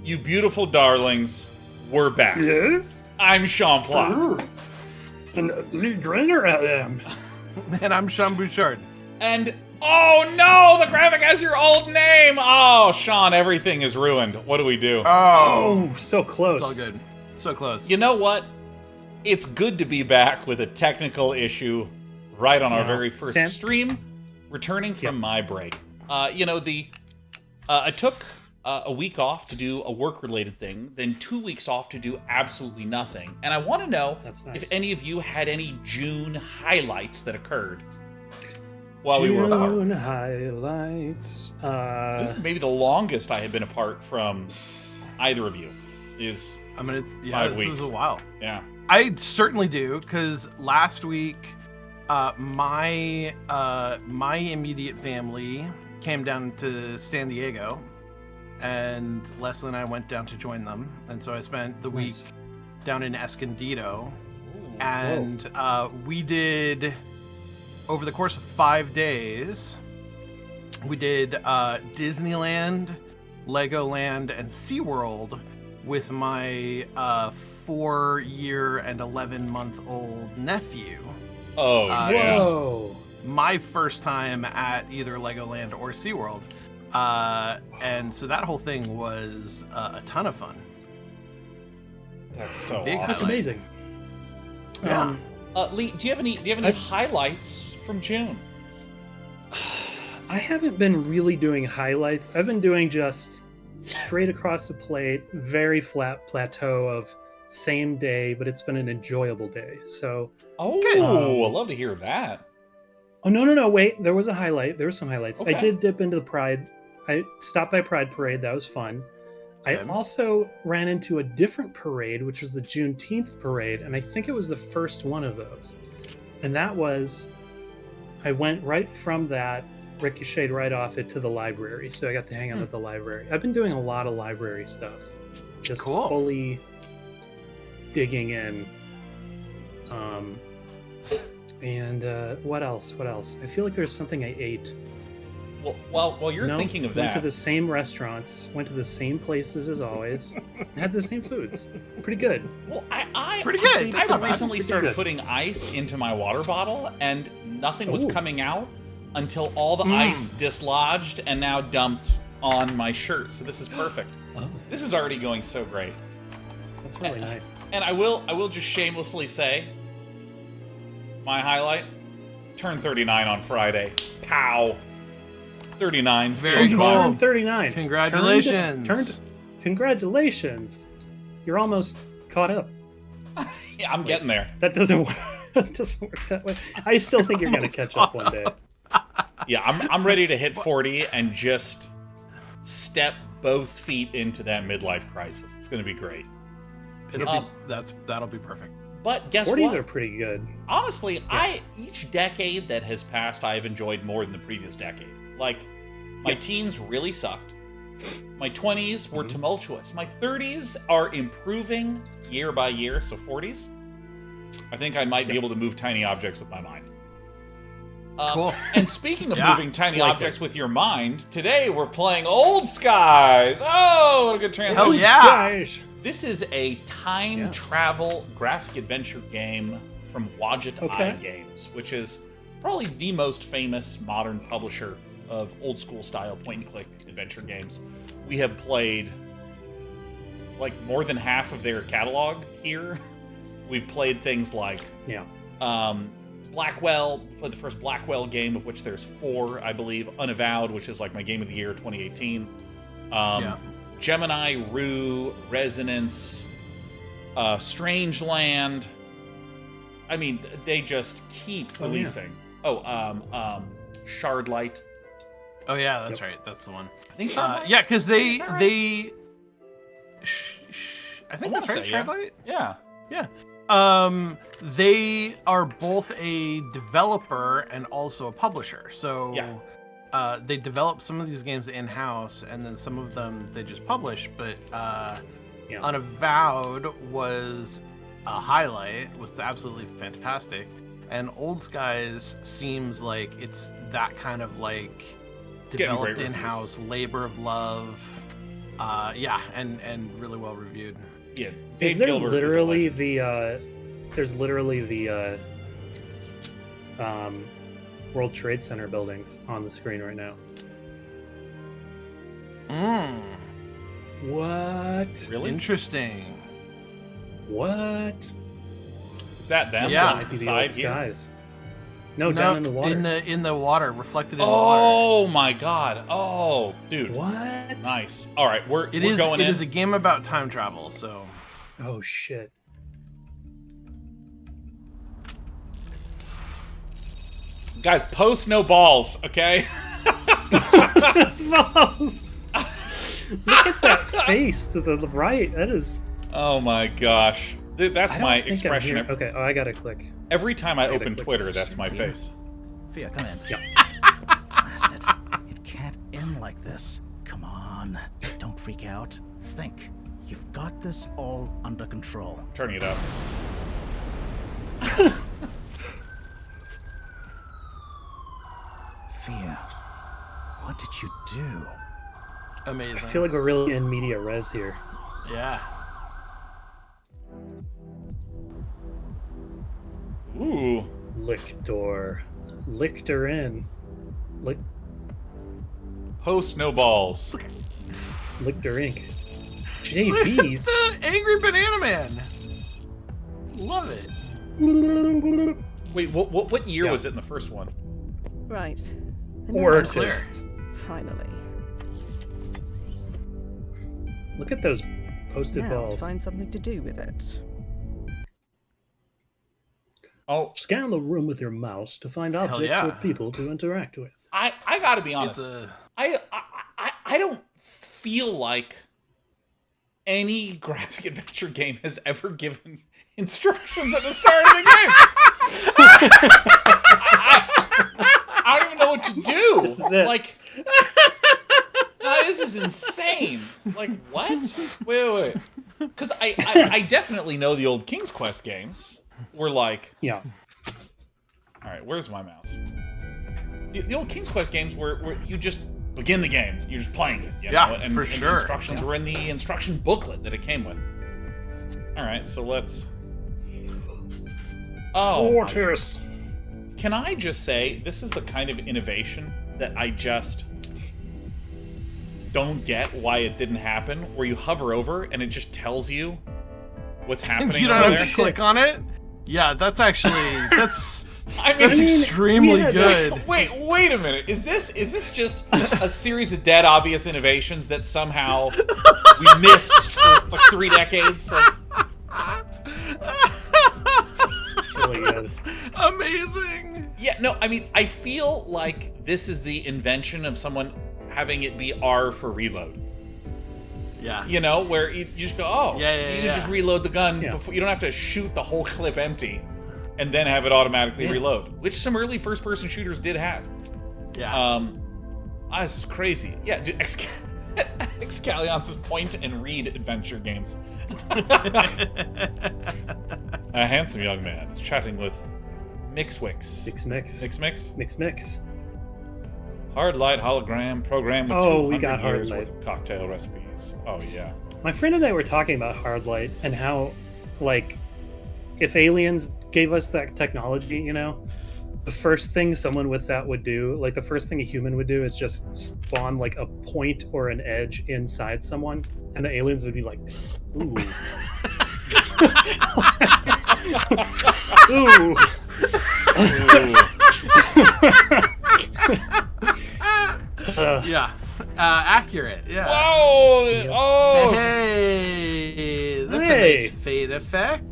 You beautiful darlings, we're back. Yes? I'm Sean Plot. And Lee Grainer I am. And I'm Sean Bouchard. And, oh no, the graphic has your old name! Oh, Sean, everything is ruined. What do we do? Oh, so close. It's all good. So close. You know what? It's good to be back with a technical issue right on our very first stream, returning from my break. I took a week off to do a work-related thing, then 2 weeks off to do absolutely nothing. And I want to know if any of you had any June highlights that occurred while we were apart. June highlights. This is maybe the longest I had been apart from either of you. It's 5 weeks. This was a while. Yeah. I certainly do, because last week, my immediate family came down to San Diego, and Leslie and I went down to join them, and so I spent the week down in Escondido, and we did, over the course of 5 days, we did Disneyland, Legoland, and SeaWorld with my 4-year and 11-month-old nephew. Oh, yeah. Whoa. My first time at either Legoland or SeaWorld. And so that whole thing was a ton of fun. That's so Big awesome. That's amazing. Yeah. Lee, do you have any highlights from June? I haven't been really doing highlights. I've been doing just straight across the plate, very flat plateau of same day, but it's been an enjoyable day. So, I'd love to hear that. oh no, wait, there was a highlight. There were some highlights. Okay. I did dip into the Pride. I stopped by Pride Parade. That was fun. I also ran into a different parade, which was the Juneteenth parade, and I think it was the first one of those. And that was, I went right from that, ricocheted right off it to the library. So I got to hang out at the library. I've been doing a lot of library stuff. Just fully digging in. What else? I feel like there's something I ate. Well, while you're thinking of that, went to the same restaurants, went to the same places as always, and had the same foods. Pretty good. Well, I recently started putting ice into my water bottle, and nothing was coming out until all the ice dislodged and now dumped on my shirt. So this is perfect. Oh. This is already going so great. That's really nice. And I will just shamelessly say, my highlight: turned 39 on Friday. Pow. 39. Very cool. Turned 39. Congratulations. Congratulations. You're almost caught up. Yeah, I'm getting there. That doesn't work. That doesn't work that way. I still think you're going to catch up one day. Yeah, I'm ready to hit 40 and just step both feet into that midlife crisis. It's going to be great. That'll be perfect. But guess 40s what? are pretty good. Honestly, each decade that has passed, I've enjoyed more than the previous decade. Like, my teens really sucked. My 20s were tumultuous. My 30s are improving year by year, so 40s. I think I might be able to move tiny objects with my mind. Cool. And speaking of moving tiny objects with your mind, today we're playing Old Skies. Oh, what a good transition. Hell yeah! This is a time travel graphic adventure game from WadjetEyeGames, which is probably the most famous modern publisher of old school style point and click adventure games. We have played like more than half of their catalog here. We've played things like Blackwell, played the first Blackwell game, of which there's 4, I believe. Unavowed, which is like my game of the year 2018. Gemini, Rue, Resonance, Strangeland. I mean, they just keep releasing. Shardlight. Oh yeah, that's right. That's the one. I think. Because they. I think that's right. Shardlight. Yeah. They are both a developer and also a publisher. So they develop some of these games in-house, and then some of them they just publish. But Unavowed was a highlight, was absolutely fantastic. And Old Skies seems like it's that kind of like developed in-house, labor of love, Yeah, and really well reviewed. Yeah, Dave Is there Gilbert literally is a legend. there's literally the World Trade Center buildings on the screen right now. What? Really? Interesting. What? Is that them? Yeah. on Might the be the old side here? skies. No, down in the water. In the water, reflected in the water. Oh my god. Oh, dude. What? Nice. All right, we're It going in. is a game about time travel, so. Oh shit. Guys, post no balls, okay? Balls. Look at that face to the right. That is. Oh my gosh. That's I my don't think I'm expression. here. Okay. Oh, I gotta click. Every time I gotta open click Twitter, this. that's my face. Fia, come in. Yeah. Blast it. It can't end like this. Come on. Don't freak out. Think. You've got this all under control. Turning it up. Fia, what did you do? Amazing. I feel like we're really in media res here. Yeah. Ooh. Lictor. Lictor in. Lick. Post no balls. Lictor Inc. JVs. Angry Banana Man. Love it. Wait, what year Yeah. was it in the first one? Right. Or Another- clear. Finally. Look at those posted Now to balls. find something to do with it. Oh, Scan the room with your mouse to find objects yeah. or people to interact with. I gotta be honest. It's I don't feel like any graphic adventure game has ever given instructions at the start of the game. I don't even know what to do. This is it. Like, no, this is insane. Like, what? Wait. Because I definitely know the old King's Quest games were like, Yeah. all right, where's my mouse? The old King's Quest games where you just begin the game. You're just playing it. You Yeah, know? And for the sure. instructions were in the instruction booklet that it came with. All right, so let's... Oh, my- Mortis. can I just say, this is the kind of innovation that I just don't get why it didn't happen, where you hover over and it just tells you what's happening you don't over have there. to click on it. Yeah, that's actually that's I mean, extremely yeah, good. wait a minute. Is this just a series of dead obvious innovations that somehow we missed for like 3 decades? Like, It's really good. Amazing. yeah, no, I mean, I feel like this is the invention of someone having it be R for reload. Yeah. You know, where you just go, oh, Yeah, you can just reload the gun Yeah. before. You don't have to shoot the whole clip empty and then have it automatically reload, which some early first-person shooters did have. Yeah. This is crazy. Yeah, dude, Excalion says point and read adventure games. A handsome young man is chatting with Mixwix. Mix. Hard light hologram program with Oh, we 200 got Hard years Light. worth of cocktail recipes. Oh yeah. My friend and I were talking about Hard Light and how, like, if aliens gave us that technology, you know, the first thing someone with that would do, like the first thing a human would do is just spawn like a point or an edge inside someone, and the aliens would be like, ooh. Ooh. Yeah. Accurate. Yeah. Whoa! Oh! Hey, that's Hey. a nice fade effect.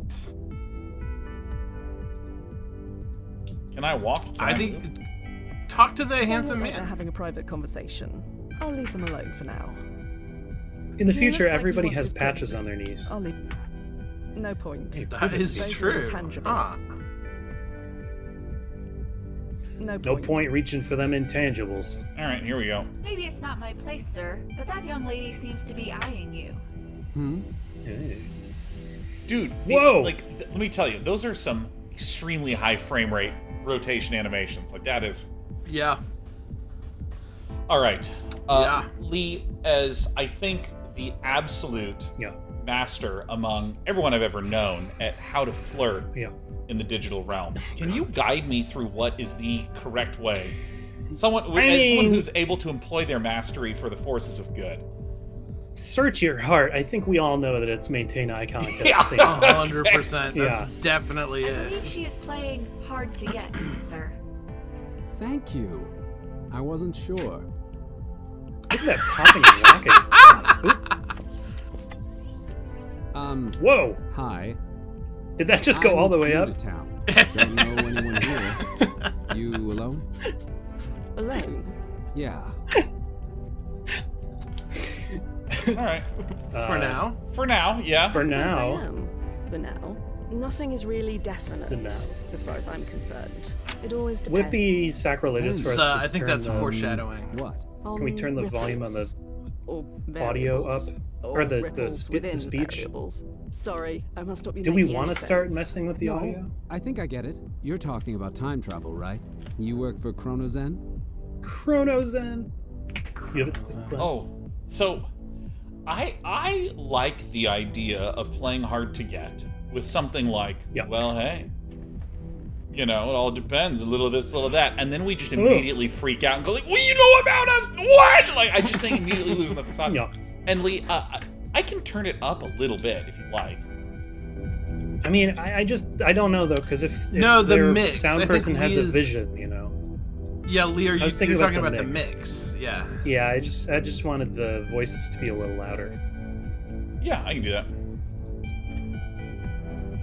Can I walk? Can I think talk to the handsome They're man. having a private conversation. I'll leave them alone for now. In the He future, looks like he everybody wants has his patches privacy. on their knees. I'll leave. No point. Hey, That is Those are true. intangible. Huh. No No point. point reaching for them intangibles. All right, here we go. Maybe it's not my place, sir, but that young lady seems to be eyeing you. Hey. Dude, Whoa! let me tell you, those are some extremely high frame rate rotation animations. Like, that is... Yeah. All right. Yeah. Lee, as I think the absolute master among everyone I've ever known at how to flirt in the digital realm. Can you guide me through what is the correct way? Someone who's able to employ their mastery for the forces of good. Search your heart. I think we all know that it's maintain eye contact. 100%. That's definitely I it. believe she is playing hard to get, sir. Thank you. I wasn't sure. Look at that popping and rocking. Whoa. Hi. Did that just go all the way up? To town. Don't know anyone here. You alone? Alone? Yeah. All right. For now. For now, yeah. For now. I am. For now. Nothing is really definite, For now. as far as I'm concerned. It always depends. Would it be sacrilegious for us to I think turn that's the, foreshadowing. What? Can we turn the volume on the or audio up? Or the ripples the within speech? variables. Sorry, I must not be Do we making want any to start sense. messing with the No, audio? I think I get it. You're talking about time travel, right? You work for Chronozen? Chronozen. Oh, so I like the idea of playing hard to get with something like, well, hey, you know, it all depends, a little of this, a little of that, and then we just immediately freak out and go like, well, you know about us, what? Like, I just think immediately losing the facade. And Lee, I can turn it up a little bit if you like. I mean, I don't know though, because if the their mix. sound I person think has Lee a is- vision, you know. Yeah, Lee, you're thinking talking about about the the mix. mix. Yeah. Yeah, I just wanted the voices to be a little louder. Yeah, I can do that.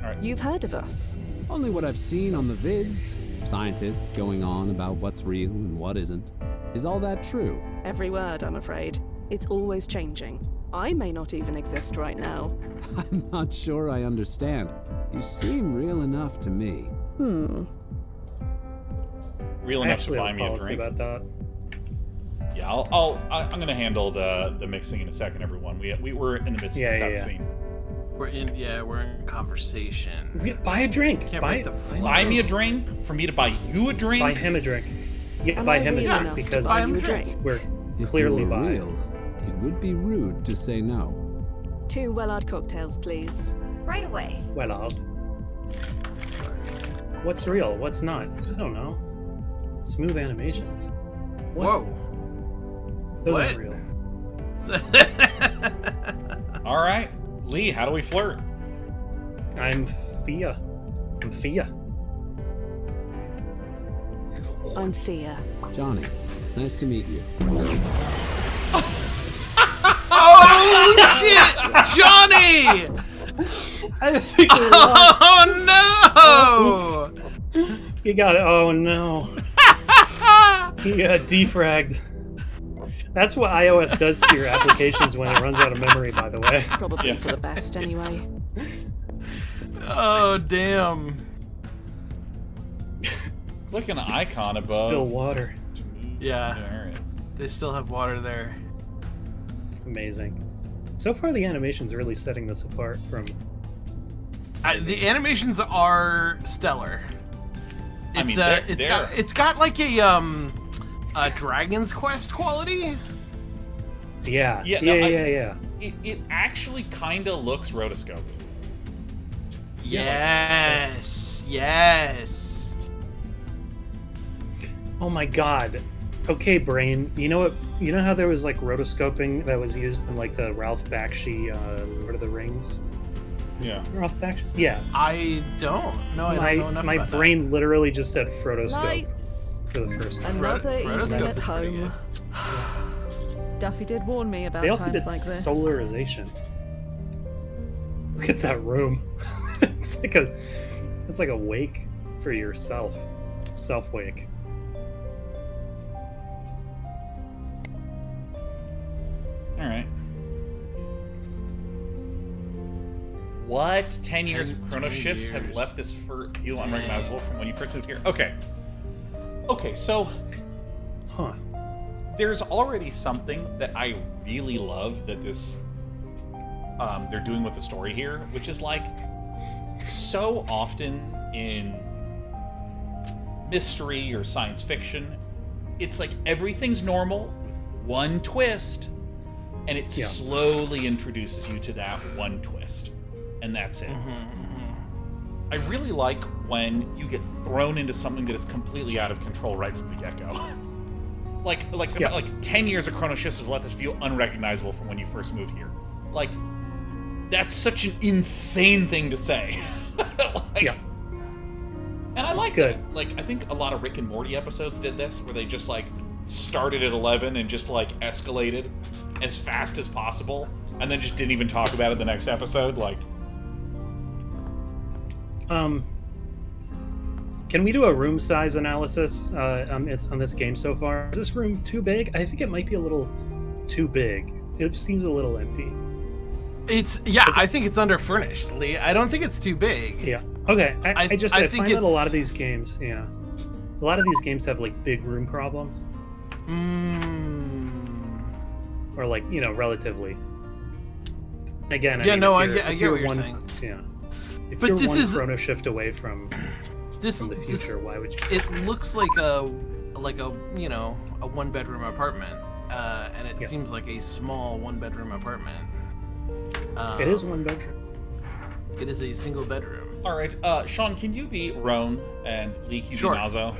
All right. You've heard of us. Only what I've seen on the vids. Scientists going on about what's real and what isn't. Is all that true? Every word, I'm afraid. It's always changing. I may not even exist right now. I'm not sure I understand. You seem real enough to me. Real I enough to actually buy have a me a policy drink. about that. Yeah, I'm gonna handle the mixing in a second, everyone. We were in the midst of a cutscene. We're in conversation. Buy a drink. Can't buy wait to fly. Buy me a drink, for me to buy you a drink. Buy him a drink. Yeah, Am buy I him a real drink enough to because buy you a drink? we're If clearly you were bi. real, it would be rude to say no. 2 Wellard cocktails, please. Right away. Well, what's real? What's not? I don't know. Smooth animations. What? Whoa. Those What? aren't real. All right, Lee, how do we flirt? I'm Fia. I'm Fia. I'm Fia. Johnny, nice to meet you. Oh shit, Johnny! I think we lost. Oh no! You got it. Oh no. He got defragged. That's what iOS does to your applications when it runs out of memory, by the way. Probably for the best, anyway. Oh damn! Click an icon above. Still water. to move. Yeah. All right. They still have water there. Amazing. So far, the animation's really setting this apart from. The animations are stellar. I mean, It's got like a Dragon's Quest quality. Yeah. Yeah, Yeah. no, Yeah. It actually kind of looks rotoscoped. Yes. Yes. Oh my god. Okay, brain. You know what? You know how there was like rotoscoping that was used in like the Ralph Bakshi Lord of the Rings? Yeah. Ralph Bakshi? Yeah. I don't know. I don't know enough My about brain literally just said Frotoscope Lights. for the first time. Another Frodo's evening Ghost at is pretty home. Duffy did warn me about They also times did like this. solarization. Look at that room. it's like a wake for yourself. Self wake. All right. What 10 years of chrono 10 shifts have years. left this for you unrecognizable from when you first moved here? Okay. Okay, so Huh. there's already something that I really love that this they're doing with the story here, which is like so often in mystery or science fiction, it's like everything's normal with one twist, and it slowly introduces you to that one twist, and that's it. I really like when you get thrown into something that is completely out of control right from the get-go. like 10 years of Chrono Shifts has left this feel unrecognizable from when you first moved here. Like, that's such an insane thing to say. And I like it. Like, I think a lot of Rick and Morty episodes did this, where they just, like, started at 11 and just, like, escalated as fast as possible, and then just didn't even talk about it the next episode. Like, can we do a room size analysis on this game so far? Is this room too big? I think it might be a little too big. It seems a little empty. I think it's underfurnished, Lee. I don't think it's too big. Yeah. Okay. I find that a lot of these games, a lot of these games have like big room problems. Or like, relatively. Again, I get what you're saying. Yeah. If you're one Chrono Shift away from the future, why would you? It looks like a one bedroom apartment, and it seems like a small 1-bedroom apartment. It is 1 bedroom. It is a single bedroom. All right, Sean, can you be Roan and Lee, can you be Nazo?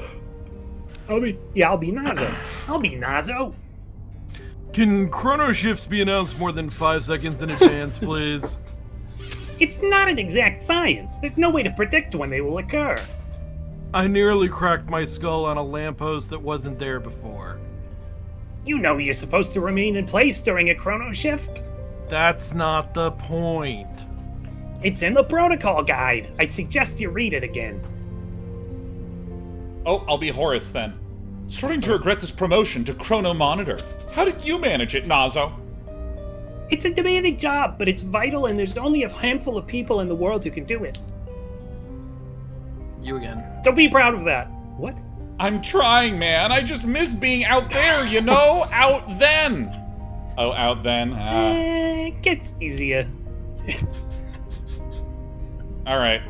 I'll be Nazo. I'll be Nazo. Can Chrono Shifts be announced more than 5 seconds in advance, please? It's not an exact science. There's no way to predict when they will occur. I nearly cracked my skull on a lamppost that wasn't there before. You know you're supposed to remain in place during a Chrono Shift. That's not the point. It's in the protocol guide. I suggest you read it again. Oh, I'll be Horace then. Starting to regret this promotion to Chrono Monitor. How did you manage it, Nazo? It's a demanding job, but it's vital, and there's only a handful of people in the world who can do it. You again. So be proud of that. What? I'm trying, man. I just miss being out there, out then. Oh, out then? It gets easier. All right.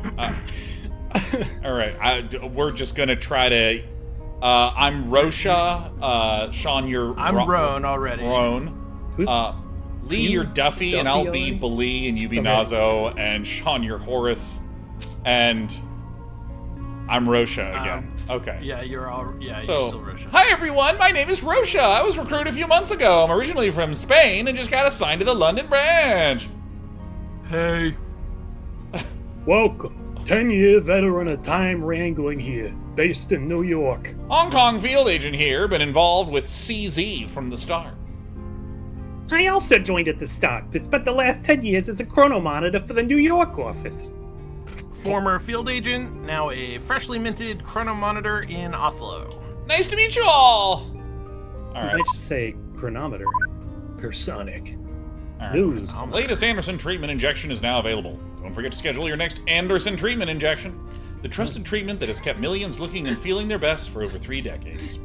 All right. We're just going to try to... I'm Rosha. Sean, you're... I'm Roan already. Roan. Lee, you're Duffy, and I'll be Balee, and you be Nazo, and Sean, you're Horace, and I'm Rosha again. Okay. Yeah, you're still Rosha. Hi everyone, my name is Rosha. I was recruited a few months ago. I'm originally from Spain and just got assigned to the London branch. Hey. Welcome. 10-year veteran of time wrangling here, based in New York. Hong Kong field agent here, been involved with CZ from the start. I also joined at the start, but spent the last 10 years as a chrono monitor for the New York office. Former field agent, now a freshly minted chrono monitor in Oslo. Nice to meet you all! All right. I might just say chronometer. Personic. All right. News. Latest Anderson treatment injection is now available. Don't forget to schedule your next Anderson treatment injection. The trusted treatment that has kept millions looking and feeling their best for over 3 decades.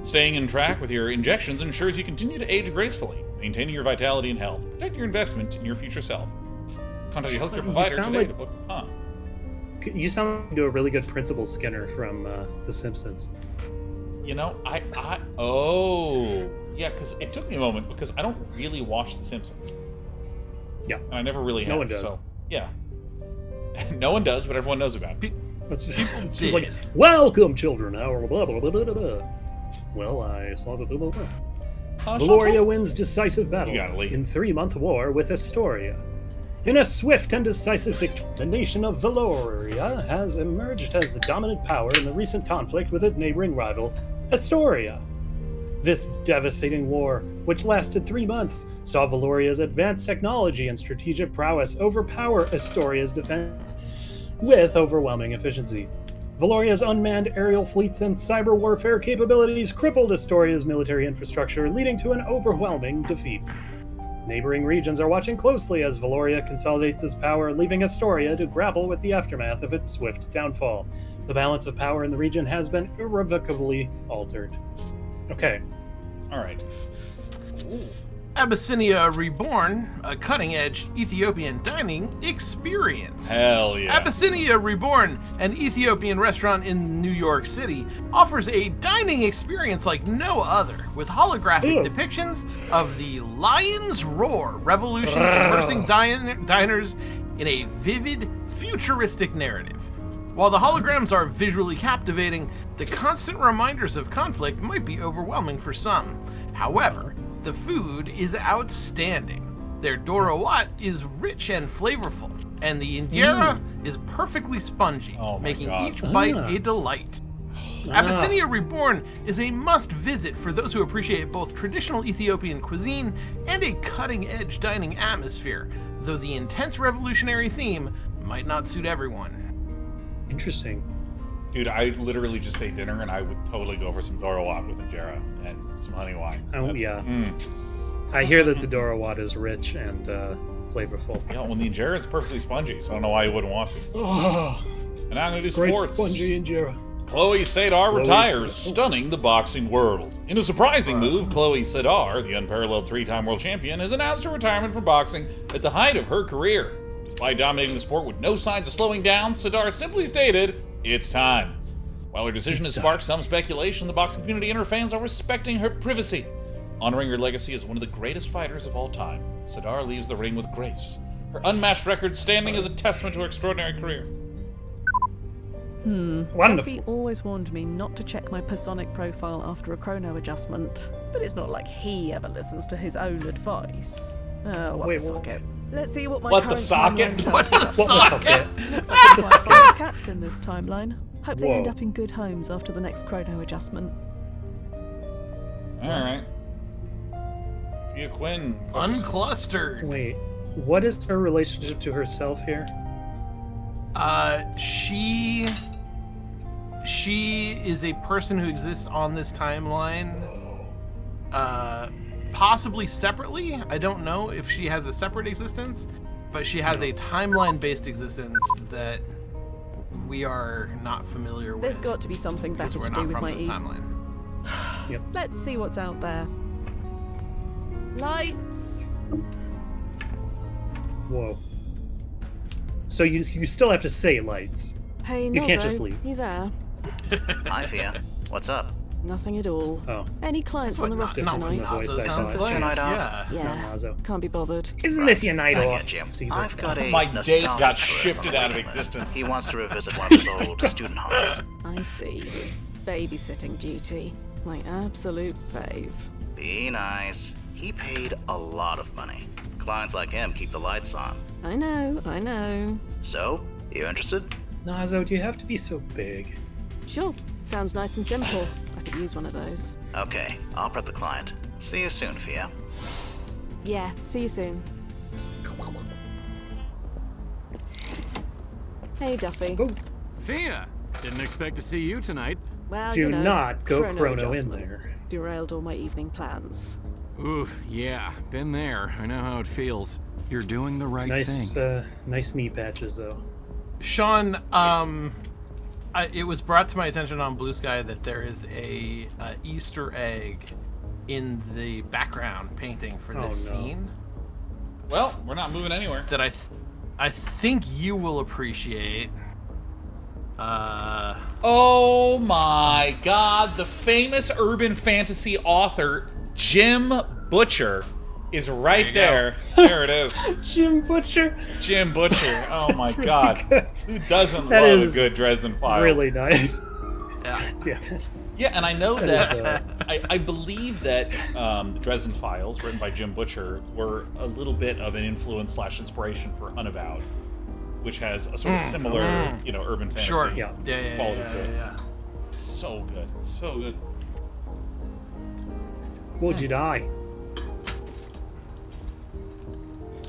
Staying in track with your injections ensures you continue to age gracefully, maintaining your vitality and health. Protect your investment in your future self. Contact your healthcare provider today to book. You sound like a really good Principal Skinner from The Simpsons. Because it took me a moment because I don't really watch The Simpsons. Yeah. And I never really have. No one does. So, yeah. No one does, but everyone knows about it. It's just like, welcome, children. Blah, blah, blah, blah, blah, blah. Well, I saw the blah, blah, blah. Valoria wins decisive battle in 3-month war with Astoria. In a swift and decisive victory, the nation of Valoria has emerged as the dominant power in the recent conflict with its neighboring rival, Astoria. This devastating war, which lasted 3 months, saw Valoria's advanced technology and strategic prowess overpower Astoria's defense with overwhelming efficiency. Valoria's unmanned aerial fleets and cyber warfare capabilities crippled Astoria's military infrastructure, leading to an overwhelming defeat. Neighboring regions are watching closely as Valoria consolidates its power, leaving Astoria to grapple with the aftermath of its swift downfall. The balance of power in the region has been irrevocably altered. Okay. All right. Ooh. Abyssinia Reborn, a cutting-edge Ethiopian dining experience. Hell yeah. Abyssinia Reborn, an Ethiopian restaurant in New York City, offers a dining experience like no other, with holographic depictions of the Lion's Roar revolution immersing diners in a vivid, futuristic narrative. While the holograms are visually captivating, the constant reminders of conflict might be overwhelming for some. However, the food is outstanding. Their Dora Wat is rich and flavorful, and the injera is perfectly spongy, making each bite a delight. Abyssinia Reborn is a must-visit for those who appreciate both traditional Ethiopian cuisine and a cutting-edge dining atmosphere, though the intense revolutionary theme might not suit everyone. Interesting. Dude, I literally just ate dinner, and I would totally go for some Dora Wat with injera and some honey wine. I hear that the Dora Wat is rich and flavorful. Yeah, well, the injera is perfectly spongy, so I don't know why you wouldn't want to. Oh, And now I'm going to do great sports. spongy injera. Chloe Sadar retires, stunning the boxing world. In a surprising move, Chloe Sadar, the unparalleled 3-time world champion, has announced her retirement from boxing at the height of her career. Despite dominating the sport with no signs of slowing down, Sadar simply stated, "It's time." While her decision has sparked some speculation, the boxing community and her fans are respecting her privacy. Honoring her legacy as one of the greatest fighters of all time, Sadar leaves the ring with grace. Her unmatched record standing is a testament to her extraordinary career. Wonderful. Duffy always warned me not to check my personic profile after a chrono adjustment, but it's not like he ever listens to his own advice. What the socket? Let's see what my What the current socket? timeline What the tells us. socket? Looks like there's quite a few cats in this timeline. Hope they end up in good homes after the next chrono adjustment. Alright. Sophia Quinn. Unclustered. Wait, what is her relationship to herself here? She is a person who exists on this timeline, possibly separately. I don't know if she has a separate existence, but she has a timeline-based existence that we are not familiar with. There's got to be something better to do with my this timeline. Yep. Let's see what's out there. Lights! Whoa. So you still have to say lights. Hey, You can't just Nozzo, leave. You there? Hi, Fia. What's up? Nothing at all. Oh, Any clients on the roster not tonight? from the voice I Sounds saw. like- Is your night off? Yeah. it's not Yeah, Nazo. can't be bothered. Isn't this your night I off? get you. See, I've got a My date nostalgic got tourist shifted on the out of waiting list. existence. He wants to revisit one of his old student haunts. I see. Babysitting duty. My absolute fave. Be nice. He paid a lot of money. Clients like him keep the lights on. I know. So, you interested? Nazo, do you have to be so big? Sure. Sounds nice and simple. I could use one of those. Okay, I'll prep the client. See you soon, Fia. Yeah, see you soon. Hey, Duffy. Oh, Thea, didn't expect to see you tonight. Well, do you know, not go chrono in adjustment. there. Derailed all my evening plans. Ooh, yeah, been there. I know how it feels. You're doing the right Nice, thing. nice knee patches though. Sean, it was brought to my attention on Blue Sky that there is a Easter egg in the background painting for this Oh, no. scene Well, we're not moving anywhere. that I think you will appreciate. Oh my god, the famous urban fantasy author Jim Butcher is right There there. There it is. Jim Butcher. Jim Butcher. Oh my really god. good. Who doesn't That love a is good Dresden Files? Really nice. Yeah. Damn it. Yeah, and I know That is, that I believe that the Dresden Files, written by Jim Butcher, were a little bit of an influence / inspiration for Unavowed, which has a sort of similar, urban fantasy Sure. Yeah. quality to it. Yeah. So good. So good. Would you die?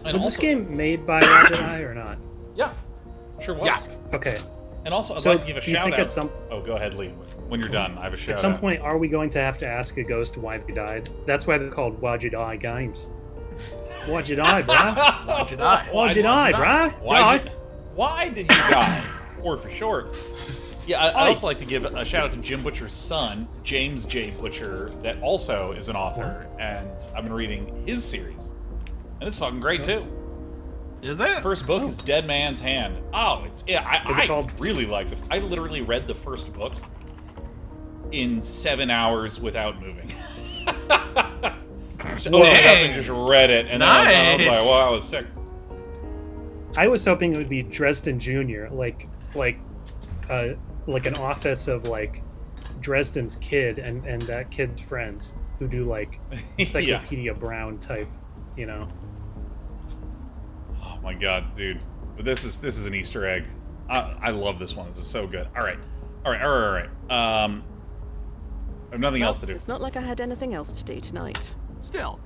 And Was also, this game made by WadjetEye or not? Yeah, sure was. Yeah. Okay. And also, I'd So, like to give a do you shout think out. at some- Oh, go ahead, Lee. When you're done, I have a shout At some out. point, are we going to have to ask a ghost why they died? That's why they're called WadjetEyeGames. Why'd you die, bruh? Why'd you die? Why'd you die, bruh? Why did you die? Or for short. Yeah, I'd also like to give a shout out to Jim Butcher's son, James J. Butcher, that also is an author, and I've been reading his series, and it's fucking great too. Is it? First book is Dead Man's Hand. Oh, I really liked it. I literally read the first book in 7 hours without moving. Just opened it up and just read it, and then I was like, "Well, I was sick." I was hoping it would be Dresden Jr., like an office of like Dresden's kid and that kid's friends who do like Encyclopedia Brown type, you know. Oh my god, dude! But this is an Easter egg. I love this one. This is so good. All right. I have nothing else to do. It's not like I had anything else to do tonight. Still,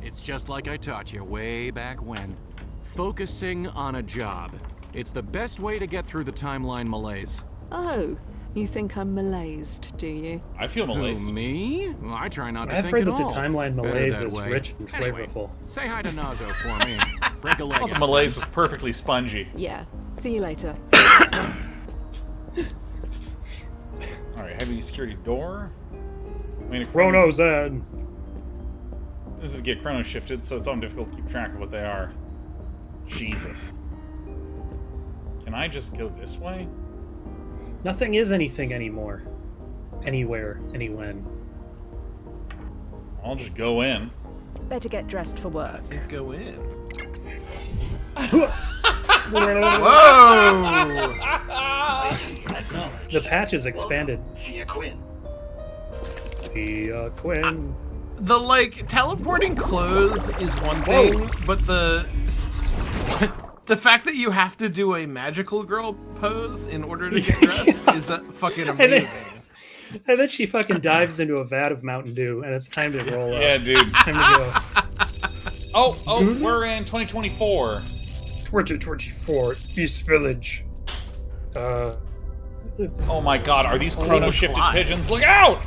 it's just like I taught you way back when. Focusing on a job. It's the best way to get through the timeline malaise. Oh, you think I'm malaised, do you? I feel malaise. Who, me? Well, I try not to I've think heard at that all. the timeline Better malaise that is way. rich and Anyway, flavorful. say hi to Nazo for me and break a leg The out. malaise was perfectly spongy. Yeah. See you later. Alright, heavy security door. Chrono's in. This is get chrono shifted, so it's often difficult to keep track of what they are. Jesus. Can I just go this way? Nothing is anything anymore. Anywhere, anywhen. I'll just go in. Better get dressed for work. Go in. Whoa! The patch is expanded. Fia Quinn. Fia Quinn. The like teleporting clothes is one thing, but the fact that you have to do a magical girl pose in order to get dressed is fucking amazing. And then she fucking dives into a vat of Mountain Dew, and it's time to roll up. Yeah, dude. It's time to go. Oh, we're in 2024. 2024, East Village. Oh my god, are these chrono shifted pigeons? Look out!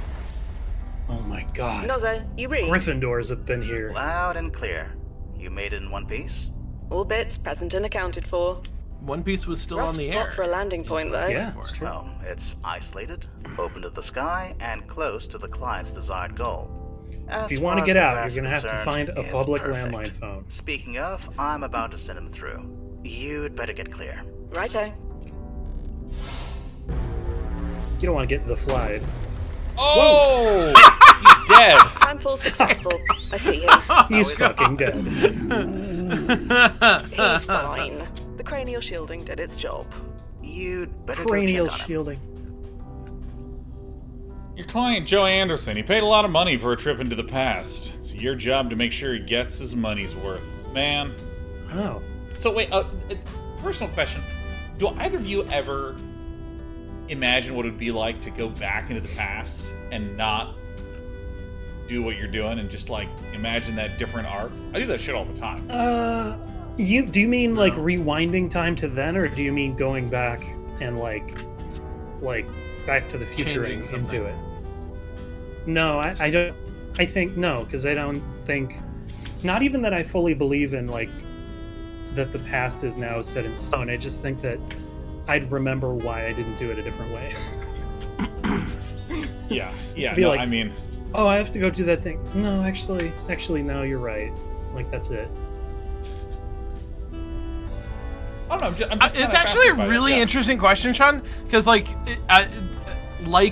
Oh my god. Nozo, you read? Gryffindors have been here. Loud and clear. You made it in one piece? All bits present and accounted for. One Piece was still Rough on the spot air. for a landing point, though. Yeah, it's true. Well, it's isolated, open to the sky, and close to the client's desired goal. If you want to get out, you're going to have to find a public landline phone. Speaking of, I'm about to send him through. You'd better get clear. Righto. You don't want to get the flight. Oh! He's dead. Timefall successful. I see him. He's fucking dead. He's fine. The cranial shielding did its job. You'd better Cranial go check on him. shielding. Your client, Joe Anderson, he paid a lot of money for a trip into the past. It's your job to make sure he gets his money's worth. Man. Oh. So wait, personal question. Do either of you ever imagine what it would be like to go back into the past and not do what you're doing and just like imagine that different arc? I do that shit all the time. Do you mean like rewinding time to then, or do you mean going back and like Back to the Future into it? No, I don't. I think no, because I don't think. Not even that I fully believe in like that the past is now set in stone. I just think that I'd remember why I didn't do it a different way. Yeah. Be No, like, I mean, oh, I have to go do that thing. No, actually, no, you're right. Like that's it. I don't know. I'm just It's actually a really interesting question, Sean, because like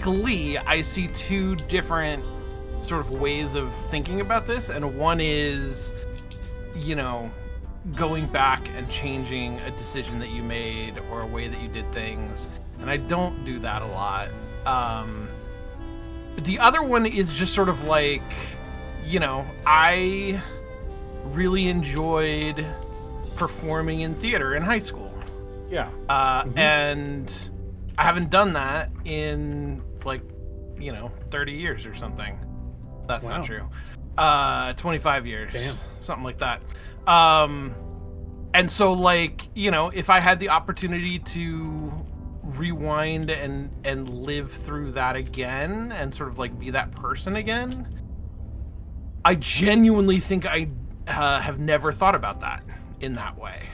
Lee, I see two different sort of ways of thinking about this, and one is, you know, going back and changing a decision that you made or a way that you did things, and I don't do that a lot. The other one is just sort of like, you know, I really enjoyed performing in theater in high school. Yeah. And I haven't done that in like, 30 years or something. That's not true. 25 years. Damn. Something like that. And so like, if I had the opportunity to rewind and live through that again and sort of like be that person again, I genuinely think I have never thought about that in that way.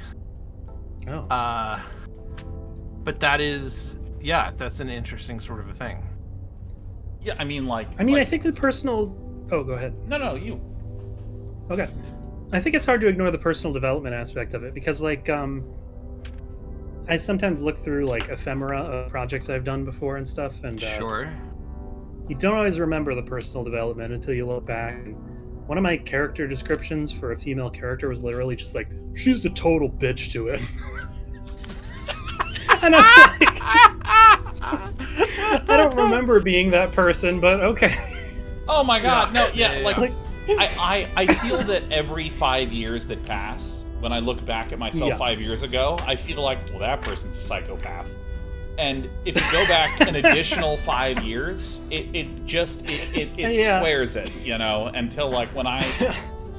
Oh. But that is, yeah, that's an interesting sort of a thing. Yeah, I mean, I think the personal... Oh, go ahead. No, you. Okay. I think it's hard to ignore the personal development aspect of it because, like, I sometimes look through, like, ephemera of projects I've done before and stuff, and Sure. You don't always remember the personal development until you look back. And one of my character descriptions for a female character was literally just like, she's a total bitch to it. And I'm like, I don't remember being that person, but okay. Oh my god, no, yeah, like I feel that every 5 years that pass, when I look back at myself 5 years ago, I feel like, well, that person's a psychopath. And if you go back an additional 5 years, it squares it, you know, until like when I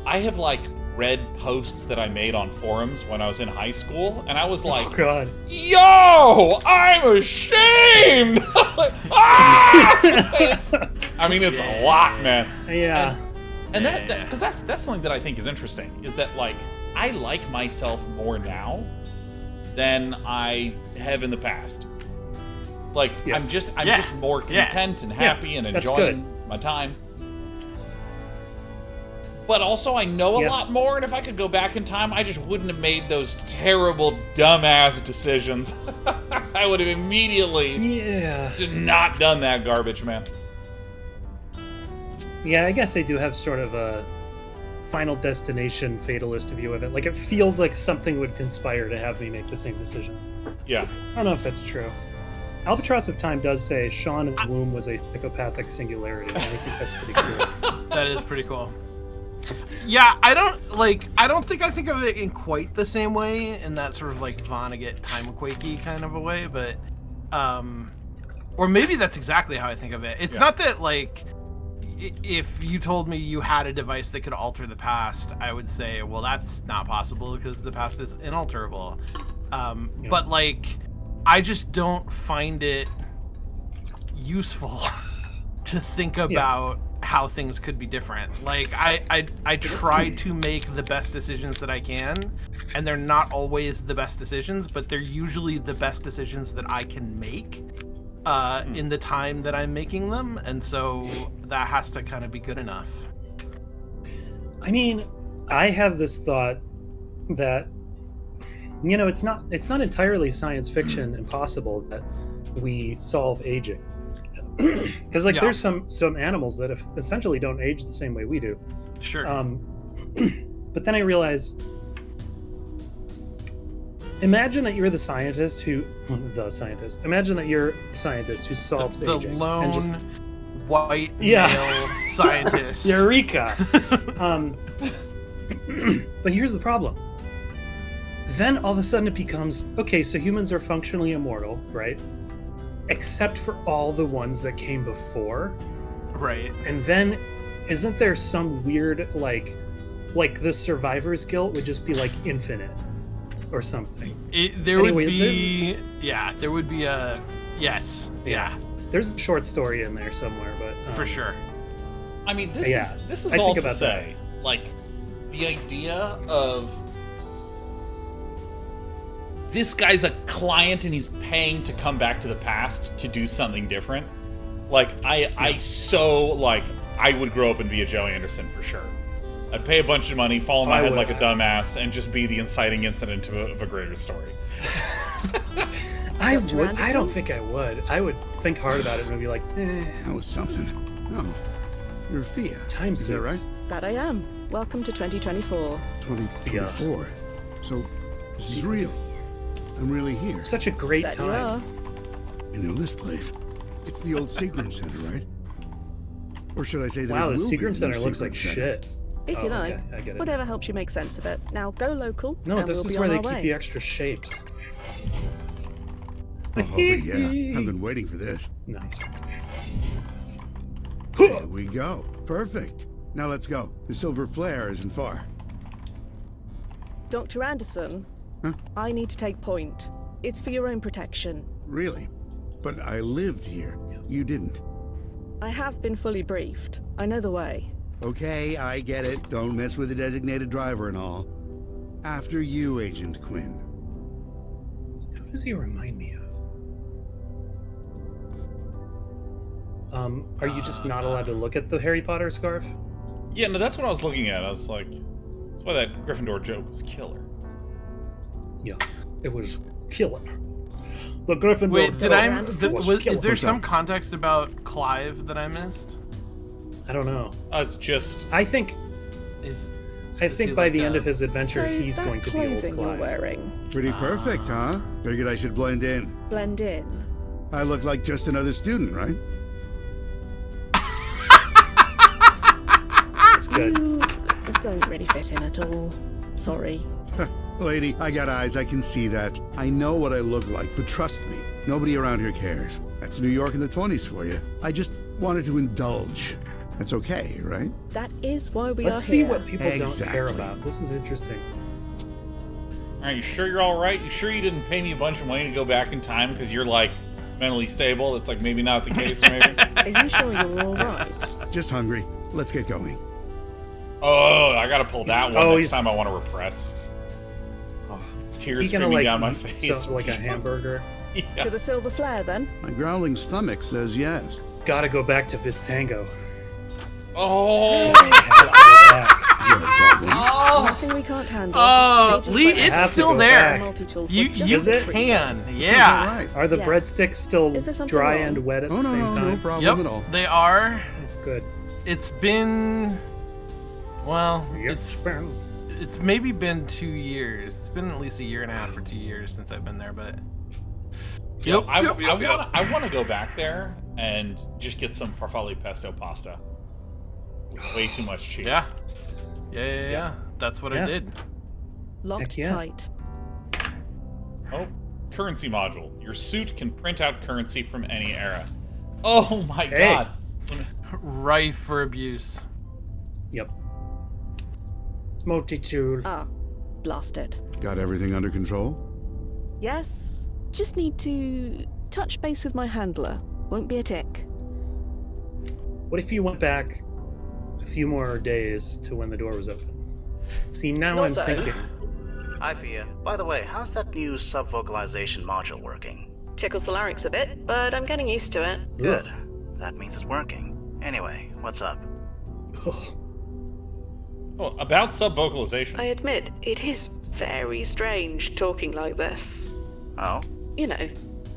have like read posts that I made on forums when I was in high school, and I was like, oh god, yo, I'm ashamed. Like, ah! I mean, it's a lot, man. Yeah. And that because that's something that I think is interesting, is that like I like myself more now than I have in the past. Like I'm just more content and happy and enjoying my time. But also I know a lot more, and if I could go back in time, I just wouldn't have made those terrible dumbass decisions. I would have immediately just not done that garbage, man. Yeah, I guess I do have sort of a Final Destination fatalist view of it. Like, it feels like something would conspire to have me make the same decision. Yeah. I don't know if that's true. Albatross of Time does say Sean's womb was a psychopathic singularity, and I think that's pretty cool. That is pretty cool. Yeah, I don't think I think of it in quite the same way, in that sort of like Vonnegut time-quakey kind of a way, but or maybe that's exactly how I think of it. It's not that, like, if you told me you had a device that could alter the past, I would say, well, that's not possible because the past is inalterable. But like, I just don't find it useful to think about how things could be different. Like, I try to make the best decisions that I can, and they're not always the best decisions, but they're usually the best decisions that I can make in the time that I'm making them, and so that has to kind of be good enough. I mean, I have this thought that, you know, it's not entirely science fiction impossible that we solve aging. Because like there's some animals that essentially don't age the same way we do. Sure. But then I realized, imagine that you're the scientist Imagine that you're a scientist who solves the aging. Lone and just, white male scientist. Eureka! But here's the problem. Then all of a sudden it becomes, okay, so humans are functionally immortal, right? Except for all the ones that came before. Right. And then isn't there some weird, like the survivor's guilt would just be like infinite or something? There would be a yes. Yeah. There's a short story in there somewhere, but for sure. I mean, this is all to say, like, the idea of this guy's a client and he's paying to come back to the past to do something different. Like, I would grow up and be a Joe Anderson for sure. I'd pay a bunch of money, fall on my head like a dumbass, and just be the inciting incident of a greater story. I would. I don't think I would. I would think hard about it and be like, That was something. Oh, you're Fia. Time is that right? That I am. Welcome to 2024. 2024. So, this is real. I'm really here. Such a great time. You know this place. It's the old Serum Center, right? Or should I say that? Wow, the Serum Center looks like shit. If you like, I get it. Whatever helps you make sense of it. Now go local. No, and this we'll is be where on they our keep way. the extra shapes. Oh yeah, I've been waiting for this. Nice. Here we go. Perfect. Now let's go. The silver flare isn't far. Dr. Anderson, I need to take point. It's for your own protection. Really? But I lived here. You didn't. I have been fully briefed. I know the way. Okay, I get it. Don't mess with the designated driver and all. After you, Agent Quinn. Who does he remind me of? Are you just not allowed to look at the Harry Potter scarf? Yeah, no, that's what I was looking at. I was like, that's why that Gryffindor joke was killer. Yeah, it was killer. The Gryffindor. Wait, is there What's some up? context about Clive that I missed? I don't know. It's just I think Is by like the end a- of his adventure, So he's that going to be old clothing you're Clive. wearing, Pretty perfect, huh? Figured I should blend in. blend in. I look like just another student, right? That's good. You don't really fit in at all. Sorry. Lady, I got eyes, I can see that. I know what I look like, but trust me, nobody around here cares. That's New York in the 20s for you. I just wanted to indulge. That's okay, right? That is why we Let's are see here. what people don't care Exactly. about. This is interesting. All right, you sure you're all right? You sure you didn't pay me a bunch of money to go back in time because you're like mentally stable? It's like maybe not the case, maybe. Are you sure you're all right? Just hungry. Let's get going. Oh, I gotta pull that one Oh, next he's- time I want to repress. Tears He's gonna streaming like down my eat face. like a hamburger. Yeah. To the Silver Flare, then? My growling stomach says yes. Gotta go back to Vistango. Oh, Is there a problem? Nothing we can't handle. Oh, Agent Lee, Flex. have it's to still go there. back. Multi-tool for You just it? reason. can, Is yeah. that right? Are the Yes. breadsticks still Is there something dry wrong? and wet at Oh, the no, same no, time? no problem at all. Yep, they are. Good. It's been, well, Yep. it's maybe been 2 years. It's been at least a year and a half or 2 years since I've been there, but. Yep, I want to go back there and just get some farfalle pesto pasta. Way too much cheese. Yeah. That's what I Yeah. did. Locked Heck yeah. tight. Oh, currency module. Your suit can print out currency from any era. Oh my Hey. god. Rife for abuse. Yep. Multi-tool. Ah, blast it. Got everything under control? Yes. Just need to touch base with my handler. Won't be a tick. What if you went back a few more days to when the door was open? See, now I'm Also- thinking. Hi, Fia. By the way, how's that new sub-vocalization module working? Tickles the larynx a bit, but I'm getting used to it. Good. That means it's working. Anyway, what's up? Oh, about sub-vocalization. I admit, it is very strange talking like this. Oh? You know,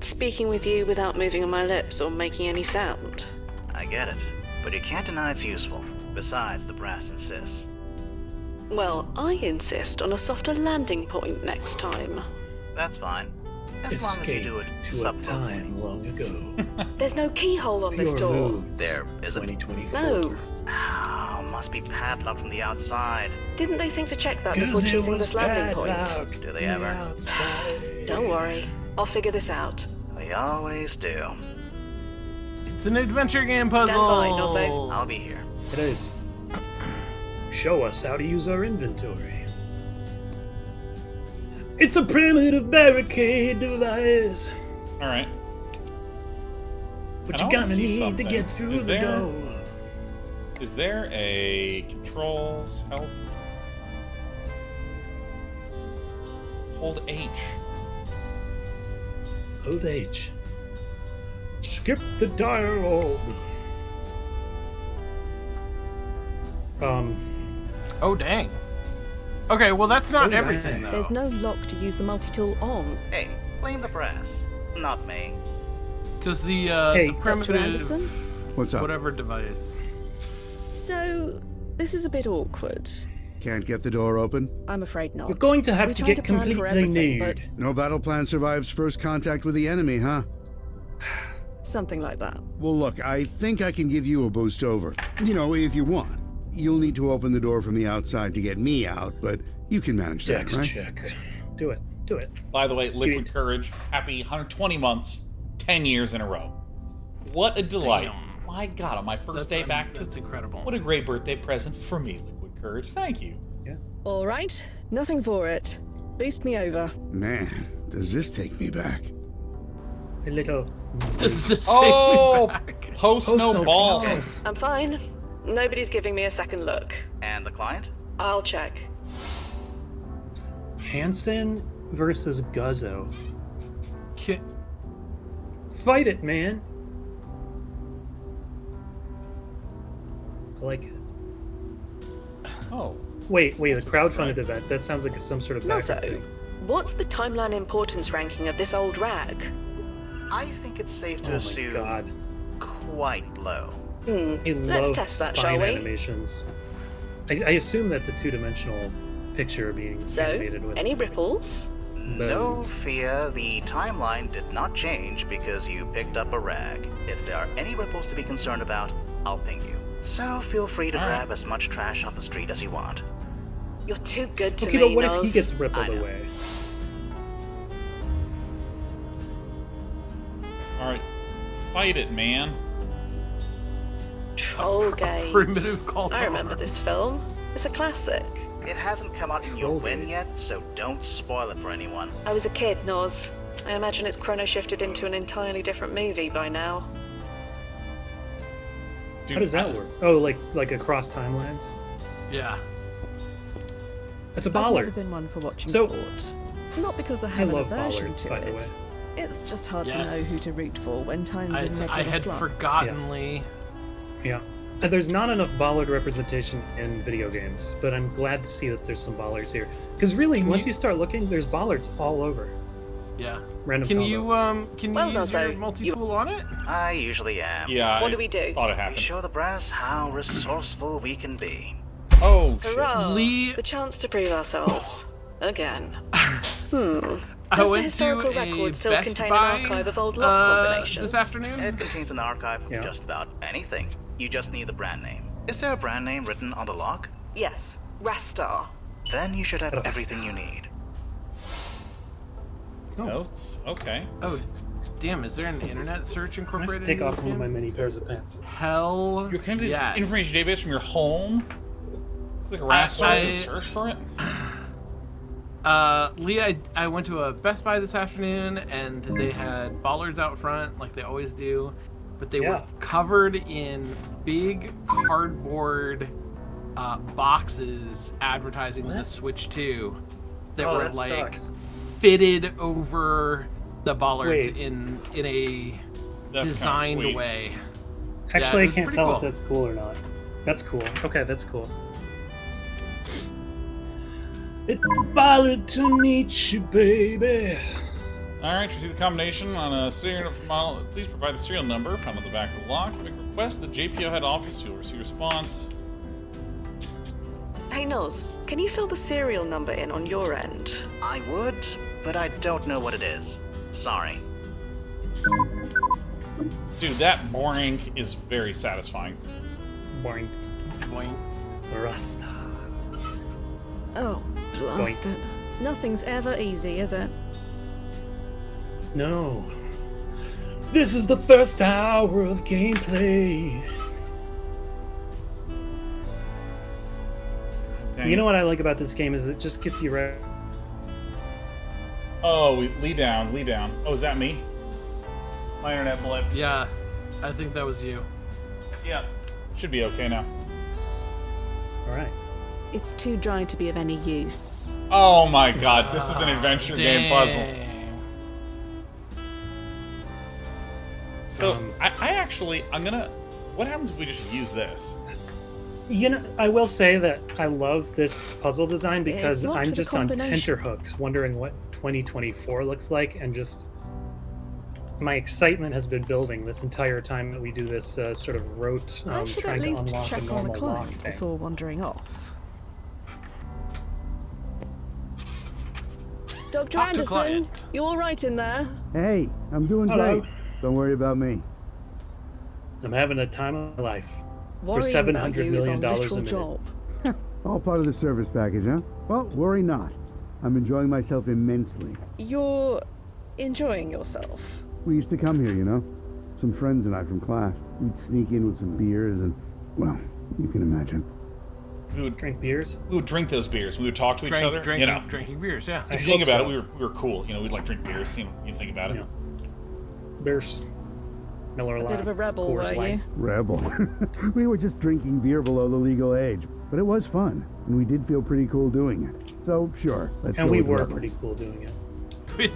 speaking with you without moving on my lips or making any sound. I get it. But you can't deny it's useful. Besides, the brass insists. Well, I insist on a softer landing point next time. That's fine. As long as you Escape do it to a sub-vocally. time long ago. There's no keyhole on this Pure door. moods, There isn't. 2024. No. Oh, must be padlocked from the outside. Didn't they think to check that before 'Cause it choosing was this landing point? padlocked Do they from the ever? outside. Don't worry. I'll figure this out. They always do. It's an adventure game puzzle. Stand by, Nozzo. I'll be here. It is. Show us how to use our inventory. It's a primitive barricade device. All right. But And you're I wanna gonna see need something. to get through Is the there- door. Is there a controls help? Hold H. Hold H. Skip the dialogue. Oh, dang. Okay, well, that's not Oh, everything, though. There's no lock to use the multi-tool on. Hey, blame the brass. Not me. Because the Hey, the Dr. primitive Anderson? What's up? whatever device. So, this is a bit awkward. Can't get the door open? I'm afraid not. You're going to have We to tried get plan for completely everything, nude. No battle plan survives first contact with the enemy, huh? but something like that. Well, look, I think I can give you a boost over. You know, if you want. You'll need to open the door from the outside to get me out, but you can manage that, Dex right? check. Do it. Do it. By the way, Liquid Dude. Courage, happy 120 months, 10 years in a row. What a delight. Damn. My God, on my first day back, That's incredible. what a great birthday present for me, Liquid Courage. Thank you. All right, nothing for it. Boost me over. Man, does this take me back? A little. Does this Oh, take me back? post no balls. I'm fine. Nobody's giving me a second look. And the client? I'll check. Hansen versus Guzzo. Ki- Fight it, man. I like it. Oh. Wait, a crowdfunded event. That sounds like some sort of backer So, thing. what's the timeline importance ranking of this old rag? I think it's safe to Oh my assume god. quite low. I Let's love test that, spine shall we? animations. I assume that's a two-dimensional picture being So, animated with. any ripples? No bones. fear, the timeline did not change because you picked up a rag. If there are any ripples to be concerned about, I'll ping you. So feel free to grab as much trash off the street as you want. You're too good to Okay, me, but what if he Nos. gets rippled I know. away? Alright. Fight it, man. Troll Games. Primitive call to I remember arms. this film. It's a classic. It hasn't come out in your win yet, so don't spoil it for anyone. I was a kid, Nos. I imagine it's chrono shifted into an entirely different movie by now. Dude, How does that work? Oh, like across timelines? Yeah. It's a I've never bollard. been one for watching So- sport. Not because I I have an love aversion bollards, to by the it. way. It's just hard to know Yes. who to root for when times in regular I had flux. forgottenly. Yeah. And there's not enough bollard representation in video games, but I'm glad to see that there's some bollards here. Because really, once you start looking, there's bollards all over. Yeah. Random Can combo. you Well, use your Nozzo, multi-tool on it? I usually am. Yeah. What I do we do? Thought it We happened. show the brass how resourceful we can be. Oh, shit. Hurrah! Lee- The chance to prove ourselves. Again. I Does the went historical to a record still Best contain Buy, an archive of old lock combinations? this afternoon. It contains an archive of Yeah. just about anything. You just need the brand name. Is there a brand name written on the lock? Yes. Rastar. Then you should have Oh. everything you need. Notes. Okay. Oh, damn! Is there an internet search I have incorporated? to take in off this one of my game? many pairs of pants. Hell. You're connected to yes. the information database from your home? Click Rastar to search for it? Lee, I went to a Best Buy this afternoon, and they had bollards out front, like they always do, but they were Yeah. covered in big cardboard boxes advertising the Switch 2 that Oh, were that like sucks. fitted over the bollards Wait. in a That's kinda designed sweet. way. Actually, it I was can't pretty tell cool. if that's cool or not. That's cool. Okay, that's cool. It's a bollard to meet you, baby. Alright, to receive the combination on a serial model, please provide the serial number found on the back of the lock. Make a request to the JPO head office. You'll receive a response. Hey, Nos. Can you fill the serial number in on your end? I would, but I don't know what it is. Sorry. Dude, that boring is very satisfying. Boing. Boing. Rasta. Oh, blast it. Nothing's ever easy, is it? No. This is the first hour of gameplay. Dang. You know what I like about this game is it just gets you right. Oh, Lee down, Lee down. Oh, is that me? My internet blipped. Yeah, I think that was you. Yeah. Should be okay now. All right. It's too dry to be of any use. Oh my god, this is an adventure game puzzle. Dang. So, I'm gonna... What happens if we just use this? You know, I will say that I love this puzzle design because not I'm for the just on combination. tenterhooks wondering what 2024 looks like, and just my excitement has been building this entire time that we do this sort of rote I should at trying to least unlock a check on the normal lock client thing. before wandering off. Dr. Talk to Anderson, client. you all right in there? Hey, I'm doing Hello. great. Don't worry about me. I'm having a time of my life for Worrying about $700 you is million our a literal minute. job. All part of the service package, huh? Well, worry not. I'm enjoying myself immensely. You're enjoying yourself. We used to come here, you know? Some friends and I from class. We'd sneak in with some beers and, well, you can imagine. We would Drink beers. We would drink those beers. We would talk to each other. Drinking beers, yeah. If you think about it, we were cool. You know, we'd like drink beers. You know, you think about it. Yeah. Beers. Miller A Lite. bit of a rebel, Coors were Light. you? Rebel. We were just drinking beer below the legal age. But it was fun, and we did feel pretty cool doing it. So, sure, let's And go we with were Rebel. pretty cool doing it.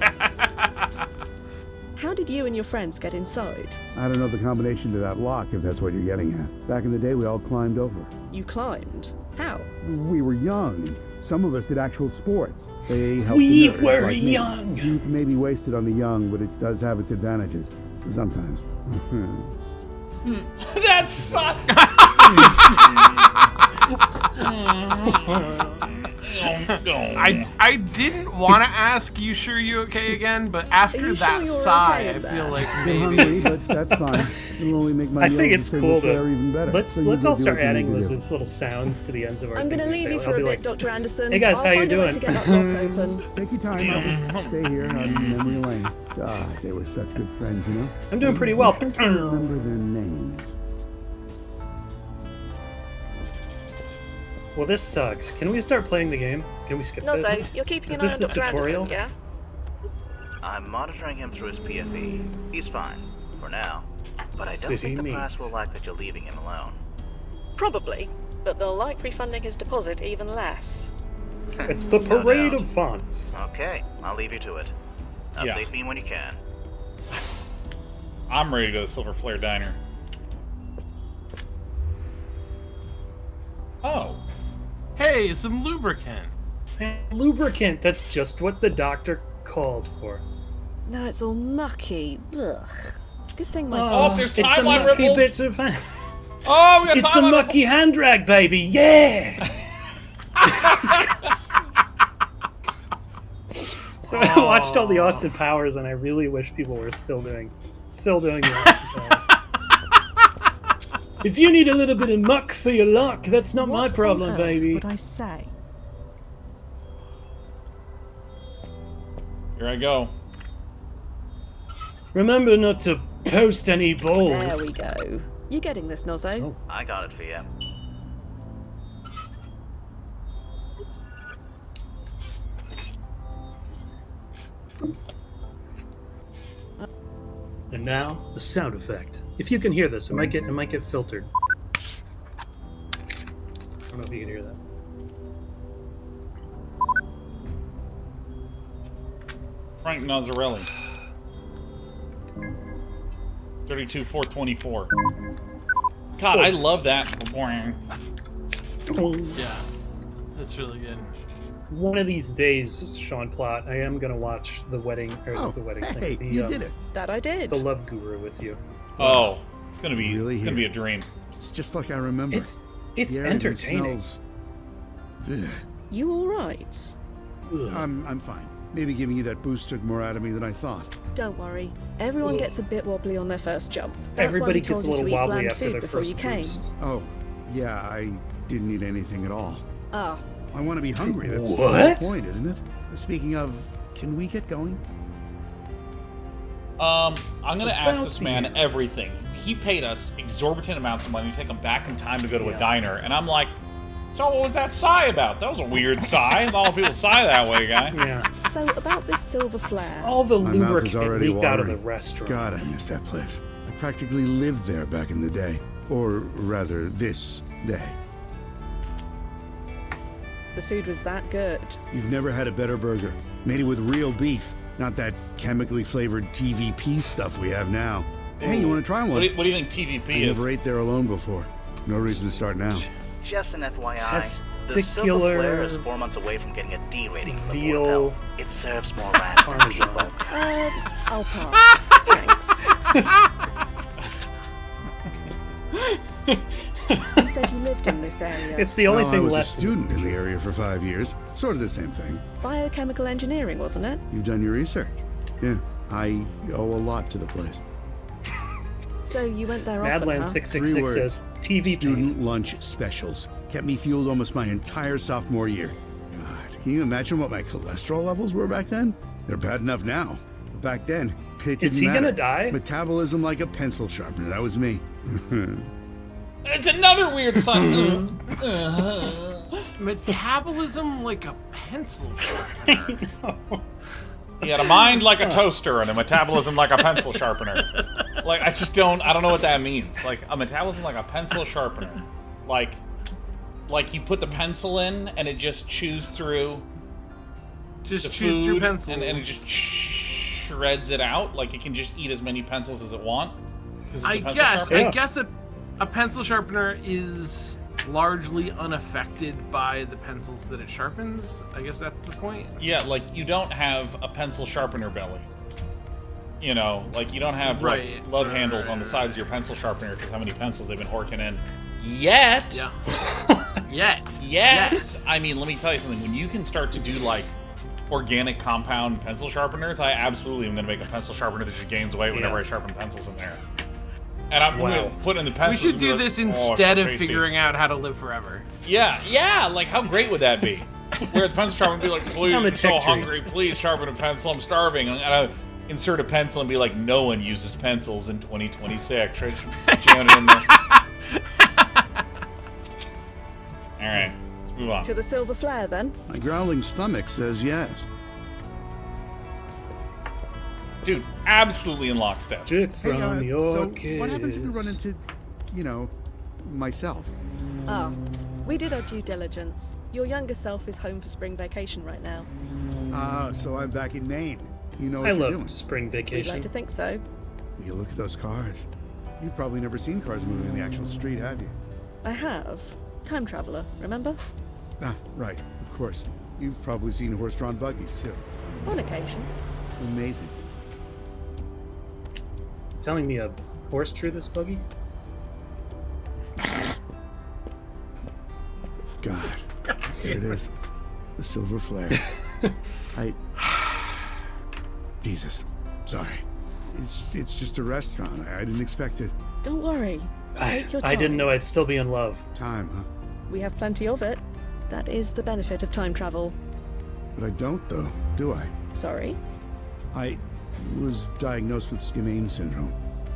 How did you and your friends get inside? I don't know the combination to that lock, if that's what you're getting at. Back in the day, we all climbed over. You climbed? How? We were young. Some of us did actual sports. They helped We the nerds, were like me. young. Youth may be wasted on the young, but it does have its advantages. Sometimes. That's I didn't want to ask you sure you okay again, but after that sigh, I feel like maybe. But that's fine. It'll only make my I think yells it's and cool flair to even better. let's So you all go do start what you adding need to do. those little sounds to the ends of our I'm things. gonna leave you I'll for a be bit, like, Dr. Anderson. Hey guys, I'll how you find a way doing? to get that lock open. Take your time. I'll stay here on memory lane. Ah, they were such good friends, you know? I'm doing pretty well. I remember their names. Well, this sucks. Can we start playing the game? Can we skip No, this? so you're keeping Is an eye this on the Dr. tutorial? Anderson, yeah? I'm monitoring him through his PFE. He's fine, for now. But I don't City think the press needs. will like that you're leaving him alone. Probably, but they'll like refunding his deposit even less. It's the No parade doubt. of fonts. Okay, I'll leave you to it. Yeah. Update me when you can. I'm ready to go to Silver Flare Diner. Oh. Hey, some lubricant. Lubricant, that's just what the doctor called for. No, it's all mucky. Ugh. Good thing my Oh, son- there's it's a timeline mucky ripples. bit of... Oh, we got It's a timeline mucky hand drag, baby, yeah! So I watched all the Austin Powers, and I really wish people were still doing the Austin Powers. If you need a little bit of muck for your luck, that's not my What problem, on earth baby. would I say? Here I go. Remember not to post any balls. There we go. You getting this, Nozzo? Oh. I got it for you. And now the sound effect. If you can hear this, it might get filtered. I don't know if you can hear that. Frank Nazzarelli. 32,424. God, I love that. Yeah, that's really good. One of these days, Sean Plott, I am gonna watch the wedding Oh, the wedding hey, thing. you did it. That I did. The Love Guru with you. Oh, it's gonna be Really it's gonna be a here? dream. It's just like I remember. It's The air even entertaining. smells- Ugh. You all right? I'm fine. Maybe giving you that boost took more out of me than I thought. Don't worry. Everyone gets a bit wobbly on their first jump. That's Everybody why we gets told a you little to eat wobbly bland after food their before first you came. boost. Oh, yeah, I didn't eat anything at all. Ah, I want to be hungry. That's What? the whole point, isn't it? Speaking of, can we get going? I'm gonna ask About this man everything. He paid us exorbitant amounts of money to take him back in time to go to a diner, and I'm like, so what was that sigh about? That was a weird sigh. A lot of people sigh that way, guy. Yeah. so about this silver flare. All the My mouth is lubricant already leaked out of the watering. restaurant. God, I miss that place. I practically lived there back in the day. Or rather, this day. The food was that good. You've never had a better burger. Made it with real beef, not that chemically flavored TVP stuff we have now. Hey, you want to try one? What do you think TVP I is? never ate there alone before. No reason to start now. Just an FYI, the Silver Testicular Flare is 4 months away from getting a D rating from the Board veal of Health. It serves more rats than parmesan. people. I'll pass. Thanks. You said you lived in this area. It's the only I thing was a left. student in the area for 5 years. Sort of the same thing. Biochemical engineering, wasn't it? You've done your research. Yeah, I owe a lot to the place. So you went there often, Madland huh? 666 3 words. says TVP. Student lunch specials. Kept me fueled almost my entire sophomore year. God, can you imagine what my cholesterol levels were back then? They're bad enough now. But back then, it didn't Is he matter. gonna die? Metabolism like a pencil sharpener. That was me. It's another weird sign. Metabolism like a pencil sharpener. He had a mind like a toaster and a metabolism like a pencil sharpener. Like, I don't know what that means. Like, a metabolism like a pencil sharpener. Like you put the pencil in and it just chews through Just the choose food through pencils. and it just shreds it out. Like, it can just eat as many pencils as it wants. I guess a pencil sharpener is largely unaffected by the pencils that it sharpens. I guess that's the point. Yeah, like, you don't have a pencil sharpener belly. You know, like, you don't have like love handles on the sides of your pencil sharpener because how many pencils they've been horking in. Yet. Yeah. Yet. I mean, let me tell you something. When you can start to do like organic compound pencil sharpeners, I absolutely am going to make a pencil sharpener that just gains weight whenever I sharpen pencils in there. And I'm going to put in the pencils. We should do this instead of figuring out how to live forever. Yeah. Like, how great would that be? Where the pencil sharpener would be like, please, I'm so hungry. Please sharpen a pencil. I'm starving. And I insert a pencil and be like, no one uses pencils in 2026. Right? Jam it in there. All right, let's move on. To the silver flare, then? My growling stomach says yes. Dude, absolutely in lockstep. So what happens if we run into, you know, myself? Oh, we did our due diligence. Your younger self is home for spring vacation right now. So I'm back in Maine. You know what I you're love doing. spring vacation. We'd like to think so. You look at those cars. You've probably never seen cars moving in the actual street, have you? I have. Time traveler, remember? Ah, right, of course. You've probably seen horse-drawn buggies, too. On occasion. Amazing. Telling me a horse drew this buggy? God, there it is. The silver flare. Jesus, sorry. It's just a restaurant. I didn't expect it. Don't worry. Take your time. I didn't know I'd still be in love. Time, huh? We have plenty of it. That is the benefit of time travel. But I don't, though, do I? Sorry? I was diagnosed with Skimane syndrome.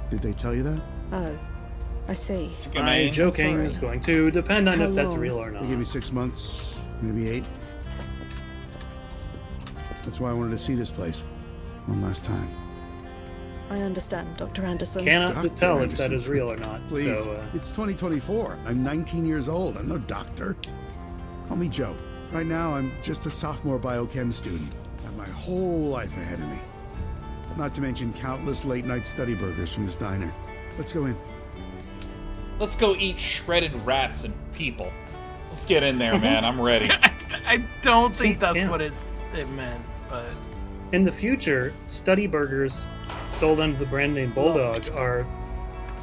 Did they tell you that? Oh, I see. My joking is going to depend on How if that's long? real or not. They gave me 6 months, maybe 8. That's why I wanted to see this place one last time. I understand, Dr. Anderson. Cannot Dr. tell if Anderson, that is real or not. Please, So, it's 2024. I'm 19 years old. I'm no doctor. Call me Joe. Right now, I'm just a sophomore biochem student. I have my whole life ahead of me. Not to mention countless late-night study burgers from this diner. Let's go in. Let's go eat shredded rats and people. Let's get in there, man. I'm ready. I don't think that's what it meant, but... in the future, study burgers sold under the brand name Bulldog are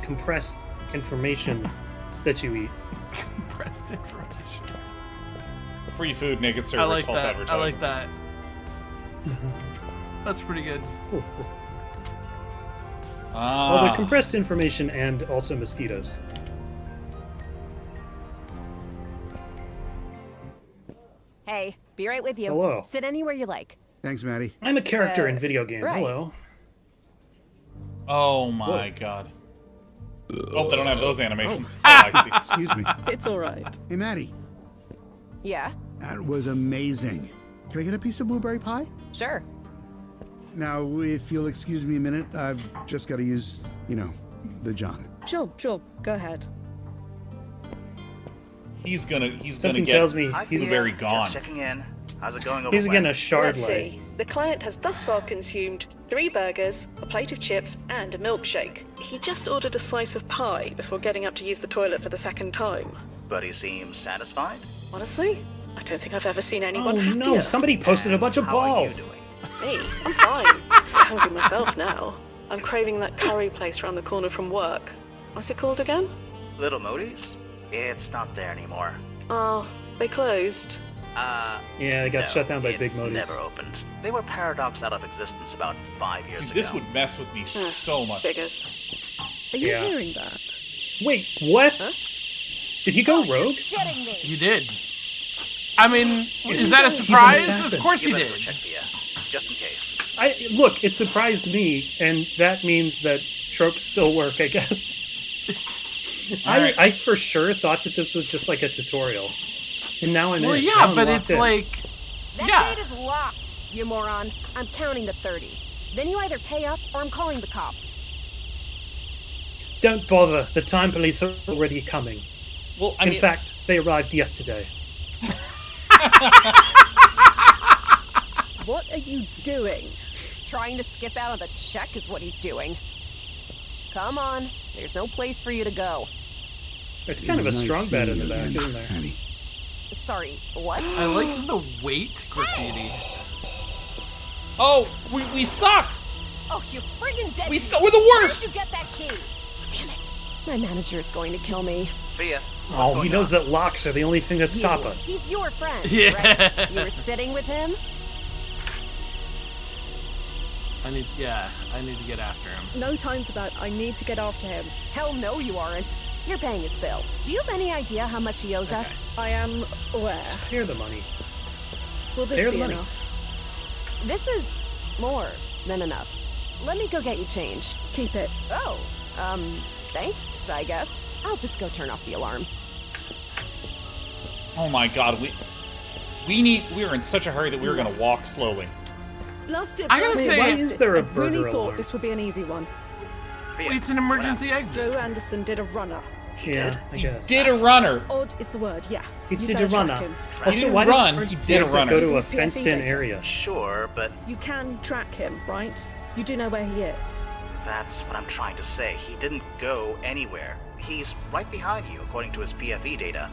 compressed information that you eat. Compressed information. Free food, naked I service, like false that. advertising. I like that. That's pretty good. Well, they're compressed information and also mosquitoes. Hey, be right with you. Hello. Sit anywhere you like. Thanks, Maddie. I'm a character in video games. right. Hello. Oh my god. Oh, they don't have those animations. Oh. Oh, I see. Excuse me. It's all right. Hey, Maddie. Yeah? That was amazing. Can I get a piece of blueberry pie? Sure. Now, if you'll excuse me a minute, I've just got to use, you know, the John. Sure. Go ahead. He's gonna Something get tells me blueberry gone. Just checking in. How's it going over He's getting a Let's shard see. leg. The client has thus far consumed 3 burgers, a plate of chips, and a milkshake. He just ordered a slice of pie before getting up to use the toilet for the second time. But he seems satisfied? Honestly, I don't think I've ever seen anyone Oh happier. no, somebody posted a bunch of How are you balls. doing? Me? I'm fine. I'm hungry myself now. I'm craving that curry place around the corner from work. What's it called again? Little Modi's? It's not there anymore. Oh, they closed. Yeah, they got shut down by it Big Modis. never opened. They were paradoxed out of existence about 5 years Dude, ago. this would mess with me so much. Figures. Are you Yeah. hearing that? Wait, what? Huh? Did he go rogue? Kidding me. You did. I mean, He's is that a an surprise? assassin. Of course You you better did. go check Via, just in case. Look, it surprised me, and that means that tropes still work, I guess. Alright. I for sure thought that this was just like a tutorial. And now I'm Well, in. yeah, Now I'm but locked it's in. like, That yeah. gate is locked, you moron. I'm counting to 30. Then you either pay up or I'm calling the cops. Don't bother, the time police are already coming. Well, I In mean, fact, they arrived yesterday. What are you doing? Trying to skip out on the check is what he's doing. Come on, there's no place for you to go. There's kind of a strong bed in the back, isn't there? Sorry, what? I like the weight graffiti. Oh, we suck! Oh, you friggin' dead. We're the worst! Where'd you get that key? Damn it. My manager is going to kill me. Fia, oh, he knows that locks are the only thing that stop us. He's your friend, Yeah. right? You were sitting with him? I need to get after him. No time for that. I need to get after him. Hell no, you aren't. You're paying his bill. Do you have any idea how much he owes us? I am aware. Here's the money. Will this Here's be the money. enough? This is more than enough. Let me go get you change. Keep it. Oh, thanks, I guess. I'll just go turn off the alarm. Oh my god, we were in such a hurry that we were gonna walk slowly. Lost it. I gotta Wait, say, why is there a I really burger thought alarm? this would be an easy one. Fia, It's an emergency exit. Joe Anderson did a runner. he Yeah, did? I guess. Did a runner. Odd is the word, yeah. He You did better a runner. track him. Also, didn't why run, does he emergency did a exit runner. go to a This is PFE fenced-in data. area? Sure, but You can track him, right? You do know where he is. that's what I'm trying to say. He didn't go anywhere. He's right behind you, according to his PFE data.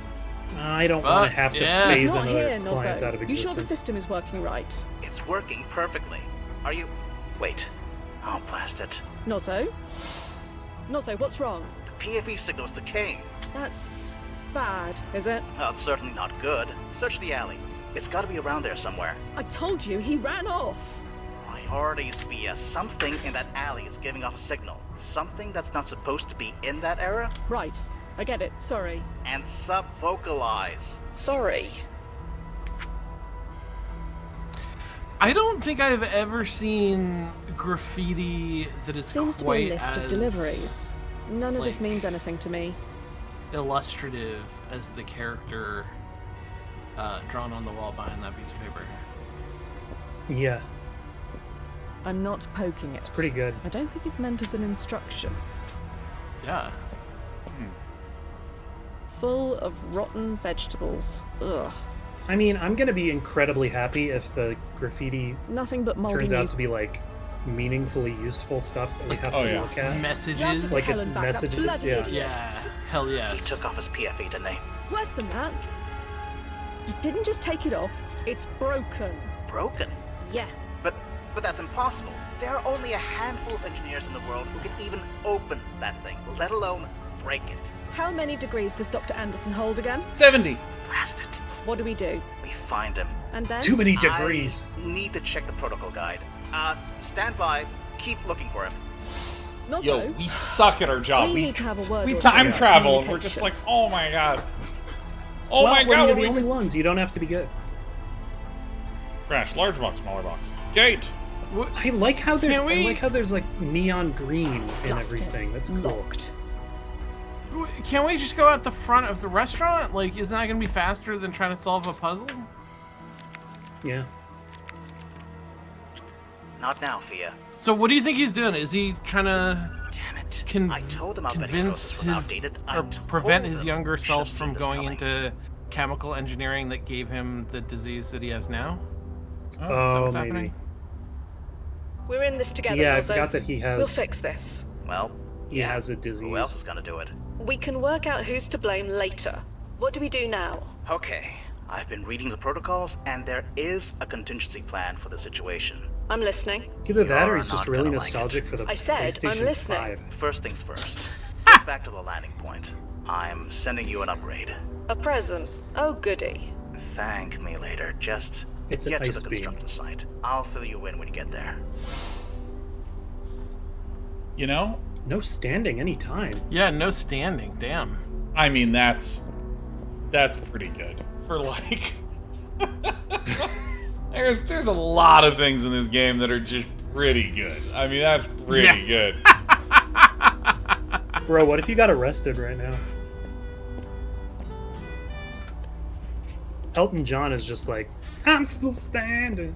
I don't want to have to yeah. phase He's not another here, client out of Nozo. You sure the existence. system is working right? It's working perfectly. Are you... Wait. Oh, blast it. Nozo? Nozo, what's wrong? The PFE signal's decaying. That's bad, is it? Well, it's certainly not good. Search the alley. It's gotta be around there somewhere. I told you, he ran off. Priorities, Via. Something in that alley is giving off a signal. Something that's not supposed to be in that area. Right, I get it, sorry. And sub-vocalize. Sorry. I don't think I've ever seen graffiti that is Seems to be quite a list of as deliveries. None of this like, means anything to me. illustrative as the character drawn on the wall behind that piece of paper. Yeah, I'm not poking it. it's pretty good. I don't think it's meant as an instruction. Yeah. Full of rotten vegetables. Ugh. I mean, I'm gonna be incredibly happy if the graffiti Nothing but moldy turns out news. to be like meaningfully useful stuff that we have oh, to yeah. look at. Messages. Just Like it's Helen back, that messages, bloody yeah. idiot. Yeah. Hell He yes. took off his PFE, didn't he? Worse than that. He didn't just take it off, it's broken. Broken. Yeah. But that's impossible. There are only a handful of engineers in the world who can even open that thing, let alone break it. How many degrees does Dr. Anderson hold again? 70. Blast it. What do we do? We find him. And then? Too many degrees. I need to check the protocol guide. Stand by. Keep looking for him. Not Yo, so. we suck at our job. We need to have a word we or time two about travel, and we're just communication. like, oh my god. Oh well, my when god, you're what the we only ones, you don't have to be good. Trash, large box, smaller box. Gate. I like how there's Can we- I like how there's like neon green in Lost it. everything. That's cool. Locked. Can't we just go out the front of the restaurant? Like, isn't that gonna be faster than trying to solve a puzzle? Yeah. Not now, Fia. So what do you think he's doing? Is he trying to Damn it. Con- I told him our vetting convince process was his outdated. I or told prevent his him younger we should have self seen from this going coming. into chemical engineering that gave him the disease that he has now? Is that Oh, what's maybe. happening? We're in this together, Yeah, I Nozo. forgot that he has. We'll fix this. Well, He yeah. has a disease. Who else is gonna do it? We can work out who's to blame later. What do we do now? Okay. I've been reading the protocols, and there is a contingency plan for the situation. I'm listening. Either that or You're he's just not really gonna like nostalgic it. for the I said, I'm PlayStation listening. 5. First things first. Get back to the landing point. I'm sending you an upgrade. A present. Oh, goody. Thank me later. Just It's an get to ice the beam. construction site. I'll fill you in when you get there. You know, No standing anytime. Yeah, no standing. Damn. I mean, that's pretty good for like. there's a lot of things in this game that are just pretty good. I mean, that's pretty good. Bro, what if you got arrested right now? Elton John is just like, I'm still standing.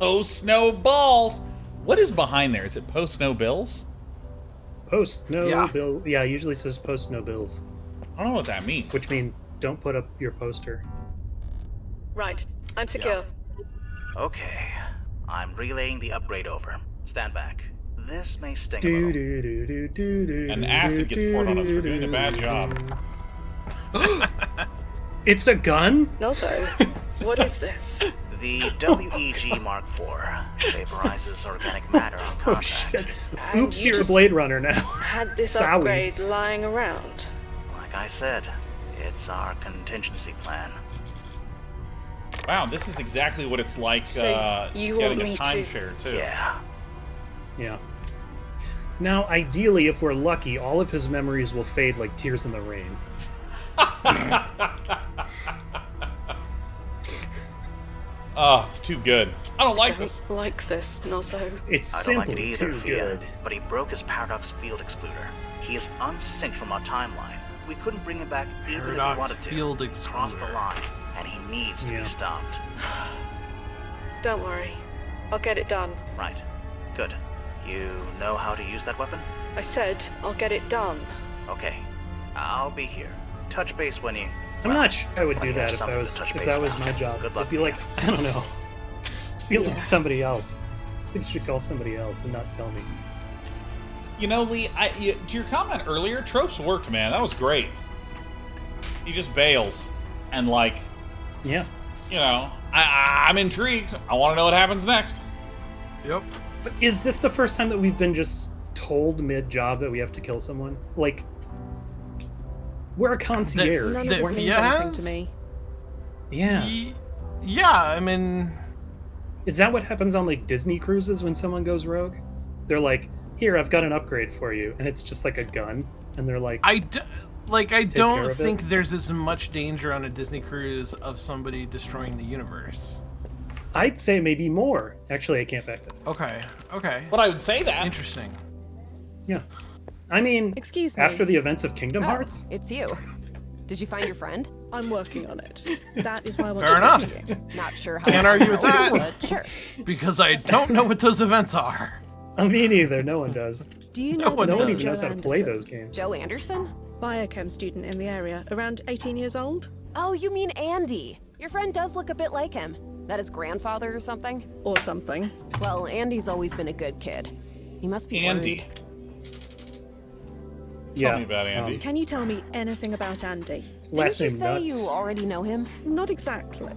Post no balls. What is behind there? Is it post no bills? Post no Yeah. bill. Yeah, it usually says post no bills, I don't know what that means. which means don't put up your poster. Right. I'm secure. Okay. I'm relaying the upgrade over. Stand back. This may sting a little. And acid gets poured on us for doing a bad job. It's a gun? No, so. What is this? The WEG Mark IV vaporizes organic matter on contact. Oops, you're a Blade Runner now. Had this Sorry. upgrade lying around. Like I said, it's our contingency plan. Wow, this is exactly what it's like So you getting want a me timeshare, too. Yeah. Yeah. Now, ideally, if we're lucky, all of his memories will fade like tears in the rain. Oh, it's too good. I don't like this. Like this, Nozzo. It's I don't like simply it either, too Fia, good. but he broke his paradox field excluder. He is unsynced from our timeline. We couldn't bring him back even if we Paradox wanted to. field Crossed the excluder. line, and he needs to be stopped. Don't worry. I'll get it done. Right. Good. You know how to use that weapon? I said I'll get it done. Okay. I'll be here. Touch base when you... I'm not sure I would when do you have that if something that to was touch if base that was about. my job. Good luck, It'd be like, Fia. I don't know. It's feels like somebody else. I think you should call somebody else and not tell me. You know, Lee, to your comment earlier, tropes work, man. That was great. He just bails. And, like, Yeah. you know, I'm intrigued. I want to know what happens next. Yep. But is this the first time that we've been just told mid-job that we have to kill someone? Like, we're a concierge. None of That this means Fia anything has? to me. Yeah. Yeah, I mean, Is that what happens on, like, Disney cruises when someone goes rogue? They're like, here, I've got an upgrade for you. And it's just like a gun. And they're like, I care don't of it? think there's as much danger on a Disney cruise of somebody destroying the universe. I'd say maybe more. Actually, I can't back that. Okay, okay. But I would say that. Interesting. Yeah. I mean, Excuse me. after the events of Kingdom Oh, Hearts? it's you. Did you find your friend? I'm working on it. That is why I want Fair to enough. talk to you. Not sure how. Can't argue with that. But sure. Because I don't know what those events are. I mean, neither. No one does. Do you No know one the No one name even knows Joe how to play Anderson? those games. Joe Anderson? Biochem student in the area, around 18 years old? Oh, you mean Andy. Your friend does look a bit like him. That his grandfather or something? Or something. Well, Andy's always been a good kid. He must be Andy. worried. Tell me about Andy. Can you tell me anything about Andy? Last Didn't you name say Nuts. you already know him? Not exactly.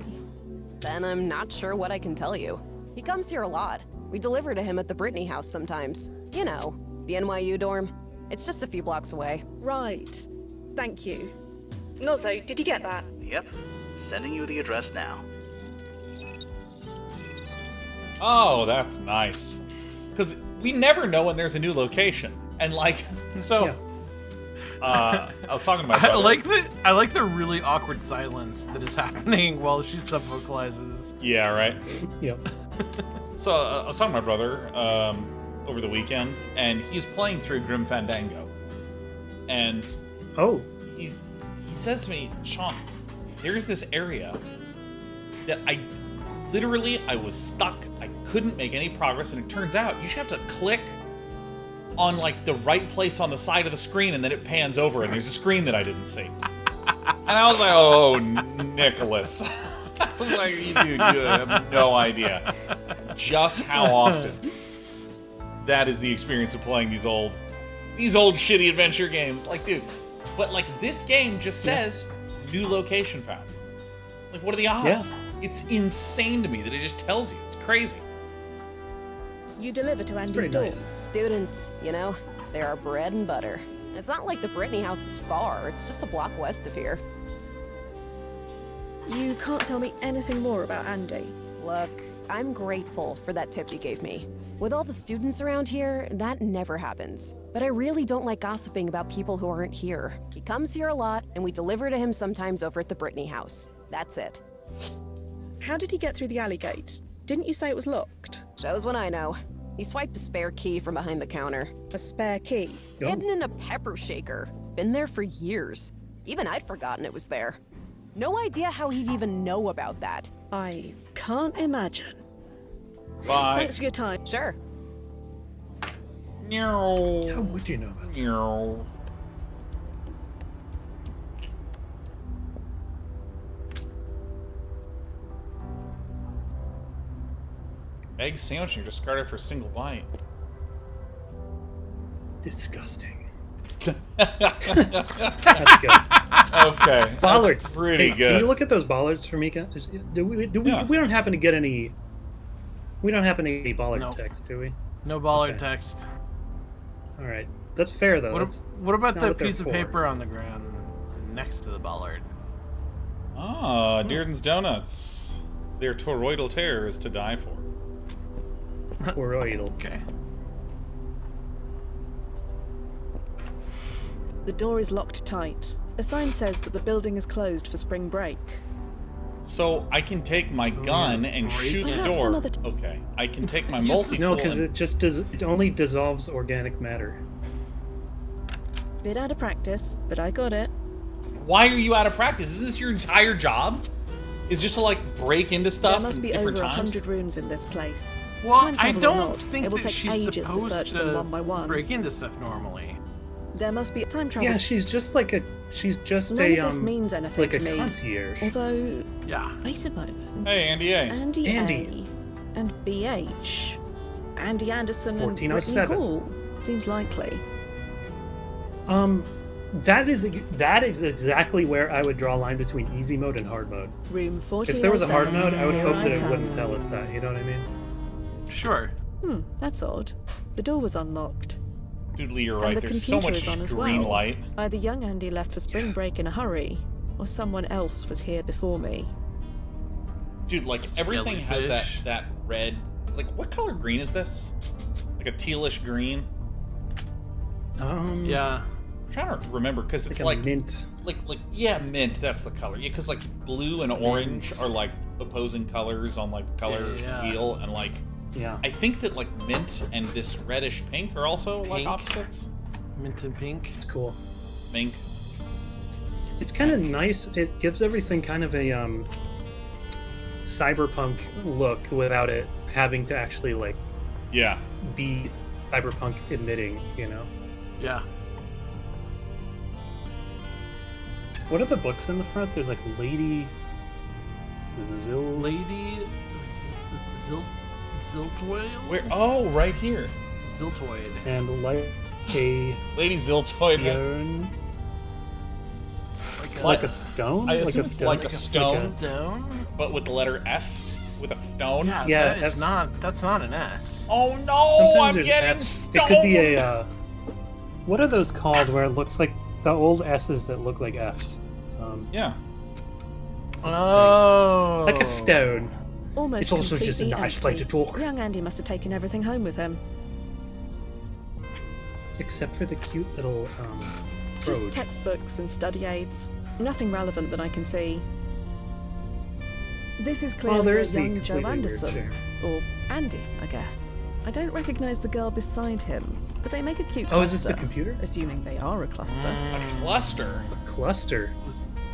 Then I'm not sure what I can tell you. He comes here a lot. We deliver to him at the Brittany house sometimes. You know, the NYU dorm. It's just a few blocks away. Right. Thank you. Nozzo, did you get that? Yep. Sending you the address now. Oh, that's nice. Because we never know when there's a new location. And, like, so... Yeah. I was talking to my I brother. like the really awkward silence that is happening while she sub-vocalizes. Yeah, right? Yep. So I was talking to my brother over the weekend, and he's playing through Grim Fandango. And Oh. he says to me, Sean, there's this area that I was stuck. I couldn't make any progress, and it turns out you just have to click on like the right place on the side of the screen, and then it pans over, and there's a screen that I didn't see. And I was like, "Oh, Nicholas!" I was like, "Dude, you have no idea just how often that is the experience of playing these old shitty adventure games." Like, dude, but like this game just says new location found. Like, what are the odds? Yeah. It's insane to me that it just tells you. It's crazy. You deliver to Andy's pretty door. nice. Students, you know, they're our bread and butter. And it's not like the Brittany house is far. It's just a block west of here. You can't tell me anything more about Andy. Look, I'm grateful for that tip you gave me. With all the students around here, that never happens. But I really don't like gossiping about people who aren't here. He comes here a lot, and we deliver to him sometimes over at the Brittany house. That's it. How did he get through the alley gate? Didn't you say it was locked? Shows when I know. He swiped a spare key from behind the counter. A spare key? Hidden in a pepper shaker. Been there for years. Even I'd forgotten it was there. No idea how he'd even know about that. I can't imagine. Bye. Thanks for your time. Sure. Meow. How would you know about that? Meow. Egg sandwich and you discard it for a single bite. Disgusting. That's good. Okay. Bollard. That's pretty hey, good. Can you look at those bollards for me? We don't happen to get any. We don't happen to get any bollard text, do we? No bollard text. All right, that's fair though. What about the piece of paper on the ground next to the bollard? Ah, Dearden's Donuts. Their toroidal terror is to die for. Toroidal. Okay. The door is locked tight. A sign says that the building is closed for spring break. So I can take my gun and shoot the Perhaps door. another Okay, I can take my multi-tool. No, because it only dissolves organic matter. Bit out of practice, but I got it. Why are you out of practice? Isn't this your entire job? Is just to like break into stuff There must be different over times? 100 rooms in this place. Well, Time I travel or don't not, think it will that take she's ages to supposed search to them one by one. break into stuff normally. There must be time travel. Yeah, she's just None of this means anything like to a me. concierge. Although, yeah. Wait a moment. Hey, Andy A. Andy A. and BH. Andy Anderson and Brittany 1407. Hall. Seems likely. That is exactly where I would draw a line between easy mode and hard mode. Room 14. If there was a hard mode, I would Here hope I that it come. wouldn't tell us that. You know what I mean? Sure. That's odd. The door was unlocked. Doodly, you're And right. the There's so computer much is on as green well. light. Either young Andy left for spring break in a hurry, or someone else was here before me. Dude, like everything has Jellyfish. that red. Like, what color green is this? Like a tealish green. Yeah. I'm trying to remember because it's a like mint. Like yeah, mint. That's the color. Yeah, because like blue and orange are like opposing colors on like the color Yeah. wheel, and like Yeah. I think that like mint and this reddish pink are also like Pink. opposites. Mint and pink. It's cool. Pink. It's kind of nice. It gives everything kind of a cyberpunk look without it having to actually like Yeah. be cyberpunk admitting, you know. Yeah. What are the books in the front? There's like Lady Ziltoid? Where? Oh, right here. Ziltoid. And like a Lady Ziltoid. stone. What? Like a stone? I assume it's like a stone, Stone? but with the letter F with a stone. Yeah, that's that's not an S. Oh no! Sometimes I'm there's getting Fs. stoned. It could be a. What are those called? Where it looks like the old S's that look like Fs. Yeah. Oh. Like a stone. Almost It's also just a completely nice way to empty. talk. Young Andy must have taken everything home with him. Except for the cute little Just road. textbooks and study aids. Nothing relevant that I can see. This is clearly there a is the young Joe completely weird Anderson. chair. Or Andy, I guess. I don't recognize the girl beside him, but they make a cute cluster. Oh, is this the computer? Assuming they are a cluster. A cluster. A cluster.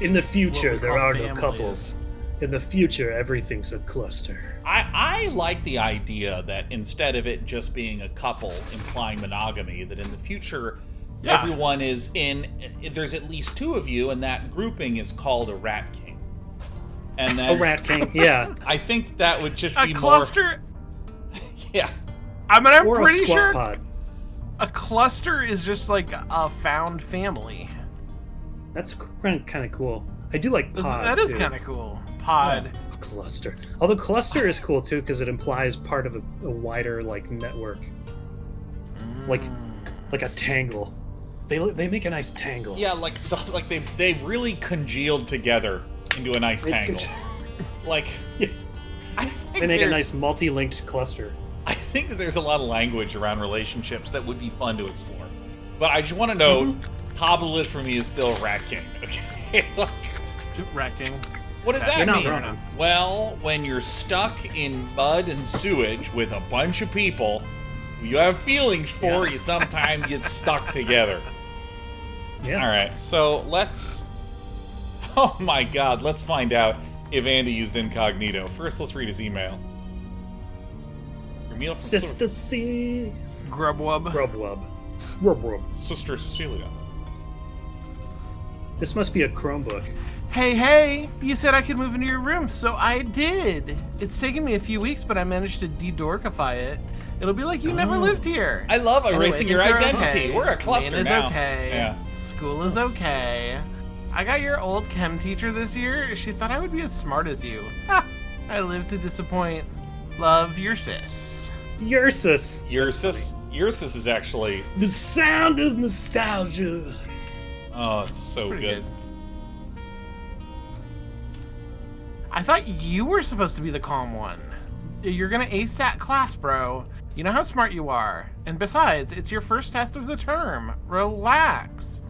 In the future, we there call are no families. couples. In the future, everything's a cluster. I like the idea that instead of it just being a couple implying monogamy, that in the future Yeah. everyone is in. There's at least two of you, and that grouping is called a rat king. And then A rat king, yeah. I think that would just A be cluster? more. Yeah. I mean, I'm Or a pretty squat sure pod. a cluster is just like a found family. That's kind of cool. I do like pod. That is too. kind of cool. Pod. A cluster. Although cluster is cool too because it implies part of a wider like network, like a tangle. They make a nice tangle. Yeah, like they've really congealed together into a nice tangle. Like, I think They make a there's- nice multi-linked cluster. I think that there's a lot of language around relationships that would be fun to explore. But I just want to know, top of the list for me is still Rat King. Okay, like, Rat King. what does You're that not mean? wrong. Well, when you're stuck in mud and sewage with a bunch of people who you have feelings for, you sometimes get stuck together. Yeah. All right, so let's. Oh my God, let's find out if Andy used incognito. First, let's read his email. Your meal from Sister C. Grubwub. Grubwub. Grubwub. Sister Cecilia. This must be a Chromebook. Hey, you said I could move into your room, so I did. It's taken me a few weeks, but I managed to de-dorkify it. It'll be like you never lived here. I love erasing your identity. Okay. We're a cluster Maine is now. okay. Yeah. School is okay. I got your old chem teacher this year. She thought I would be as smart as you. Ha! I live to disappoint. Love, your sis. Ursus. Ursus is actually... The sound of nostalgia. Oh, it's so good. I thought you were supposed to be the calm one. You're gonna ace that class, bro. You know how smart you are. And besides, it's your first test of the term. Relax.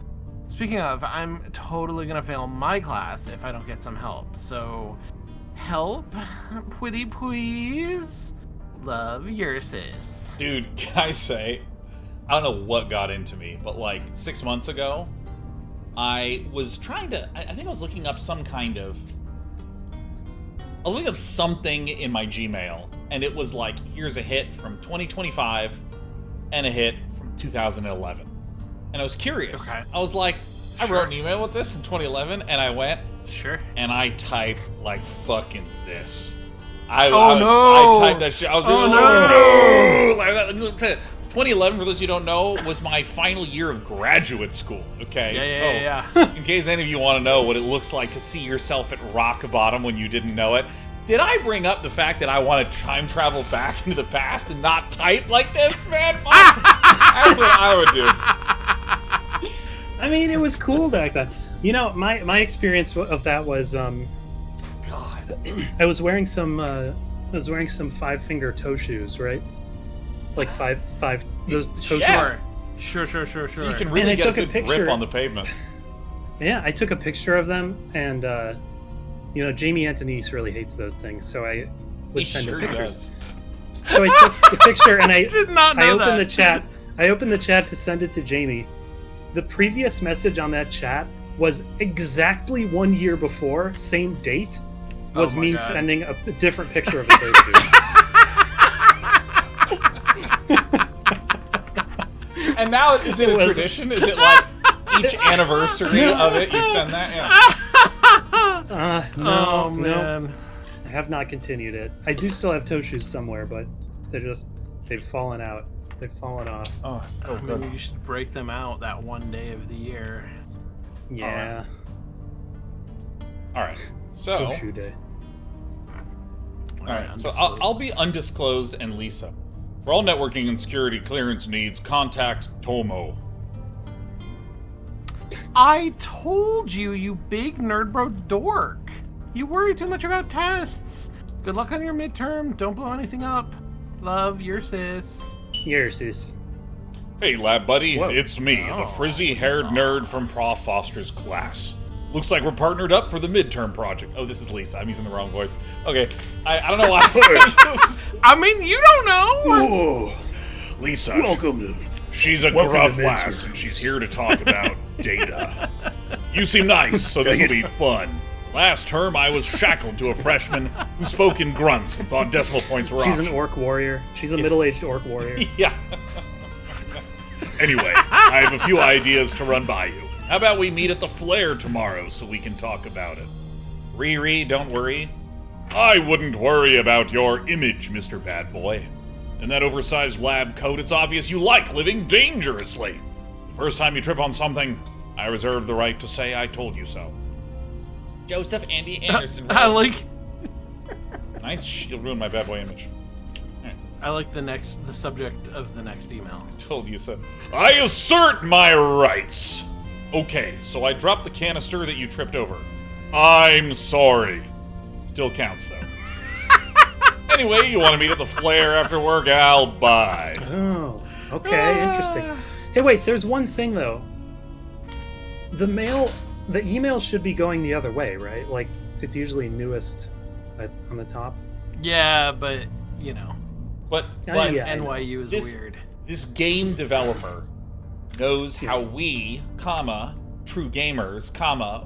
Speaking of, I'm totally gonna fail my class if I don't get some help. So, help? Pretty please? Love, your sis. Dude, can I say, I don't know what got into me, but like 6 months ago, I was trying to, I think I was looking up some kind of, I was looking up something in my Gmail, and it was like, here's a hit from 2025 and a hit from 2011. And I was curious. Okay. I was like, I wrote an email with this in 2011, and I went, and I typed like fucking this. I typed that shit. I was no! 2011, for those of you who don't know, was my final year of graduate school. Okay, in case any of you want to know what it looks like to see yourself at rock bottom when you didn't know it, did I bring up the fact that I want to time travel back into the past and not type like this, man? That's what I would do. I mean, it was cool back then. You know, my experience of that was, God, I was wearing some five-finger toe shoes, right? Like five those toe shoes. Sure. So you can really get a good grip on the pavement. Yeah, I took a picture of them, and you know, Jamie Antonise really hates those things, so I would send her pictures. So I took the picture and I opened the chat. I opened the chat to send it to Jamie. The previous message on that chat was exactly 1 year before, same date, was me sending a different picture of the those shoes. And now, is it a tradition? Is it like each anniversary of it you send that? Yeah. No. I have not continued it. I do still have toe shoes somewhere, but they've fallen out. They've fallen off. Maybe you should break them out that one day of the year. Yeah. All right. So. Toe shoe day. All right. So I'll be undisclosed and Lisa. For all networking and security clearance needs, contact Tomo. I told you, you big nerd bro dork. You worry too much about tests. Good luck on your midterm. Don't blow anything up. Love, your sis. Your sis. Hey, lab buddy. Whoa. It's me, the frizzy-haired nerd from Prof. Foster's class. Looks like we're partnered up for the midterm project. Oh, this is Lisa. I'm using the wrong voice. Okay. I don't know why. I mean, you don't know. Whoa. Lisa. Welcome. She's a gruff lass, and she's here to talk about data. You seem nice, so this will be fun. Last term, I was shackled to a freshman who spoke in grunts and thought decimal points were She's an orc warrior. She's a middle-aged orc warrior. Yeah. Anyway, I have a few ideas to run by you. How about we meet at the Flare tomorrow so we can talk about it? Riri, don't worry. I wouldn't worry about your image, Mr. Bad Boy. In that oversized lab coat, it's obvious you like living dangerously. The first time you trip on something, I reserve the right to say I told you so. Joseph Andy Anderson. I like... Nice, you'll ruin my bad boy image. I like the subject of the next email. I told you so. I assert my rights! Okay, so I dropped the canister that you tripped over. I'm sorry. Still counts, though. Anyway, you want to meet at the Flare after work? I'll buy. Oh, okay, interesting. Hey, wait, there's one thing, though. The email should be going the other way, right? Like, it's usually newest on the top. Yeah, but, you know. But NYU is weird. This game developer knows how we, true gamers,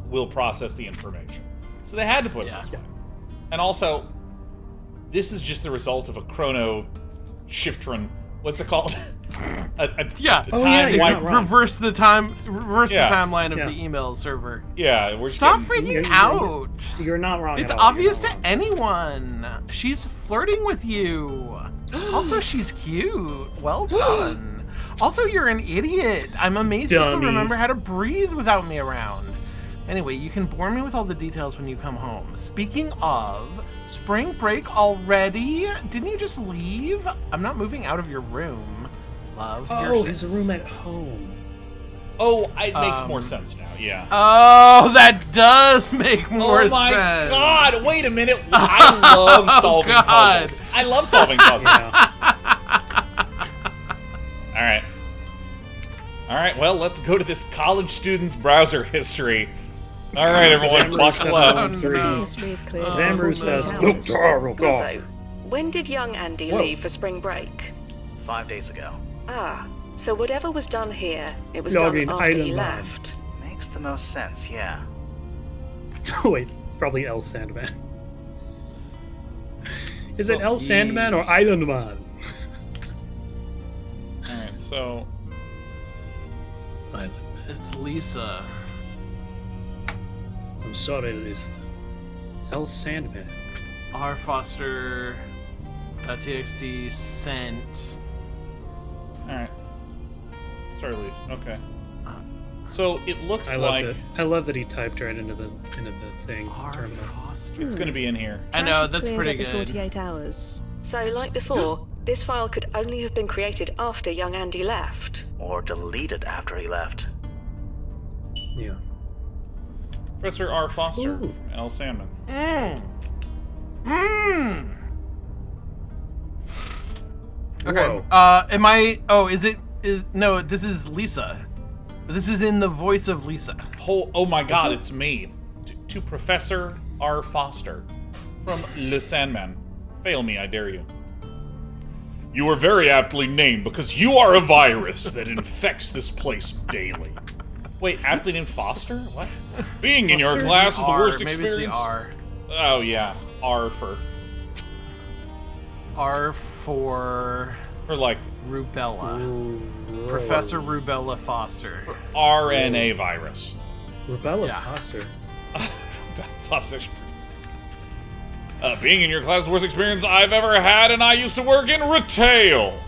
will process the information. So they had to put it this way. And also, this is just the result of a chrono shift run. What's it called? reverse the timeline of the email server. Yeah, we're stop freaking out. You're not wrong. It's obvious to anyone. She's flirting with you. Also, she's cute. Well done. Also, you're an idiot. I'm amazed you still remember how to breathe without me around. Anyway, you can bore me with all the details when you come home. Speaking of, spring break already? Didn't you just leave? I'm not moving out of your room, love. Oh, his room at home. Oh, it makes more sense now, yeah. Oh, that does make more sense. Oh my god, wait a minute. I love solving puzzles. I love solving puzzles. All right, well, let's go to this college student's browser history. All right, everyone, buckle up. Zamru says, So, when did young Andy leave for spring break? 5 days ago. Ah, so whatever was done here, it was done after he left. Makes the most sense, yeah. Wait, it's probably El Sandman. Is it El Sandman or Island Man? Alright, so... It's Lisa. I'm sorry, Lisa. El Sandman. R. Foster. .txt sent. Alright. Sorry, Lisa. Okay. So it looks I love that he typed right into the thing. R. Foster. It's going to be in here. I know, that's pretty good. 48 hours. So, like before, this file could only have been created after young Andy left. Or deleted after he left. Yeah. Professor R. Foster from L. Sandman. Okay. Am I? Oh, no? This is Lisa. This is in the voice of Lisa. Oh my God! It's me, to Professor R. Foster from Le Sandman. Fail me, I dare you. You are very aptly named because you are a virus that infects this place daily. Wait, aptly named Foster? What? Being in your class is the worst experience. Maybe it's the R. Oh yeah, R for like rubella. Professor Rubella Foster. For RNA virus. Rubella Foster. Foster. Being in your class is the worst experience I've ever had, and I used to work in retail.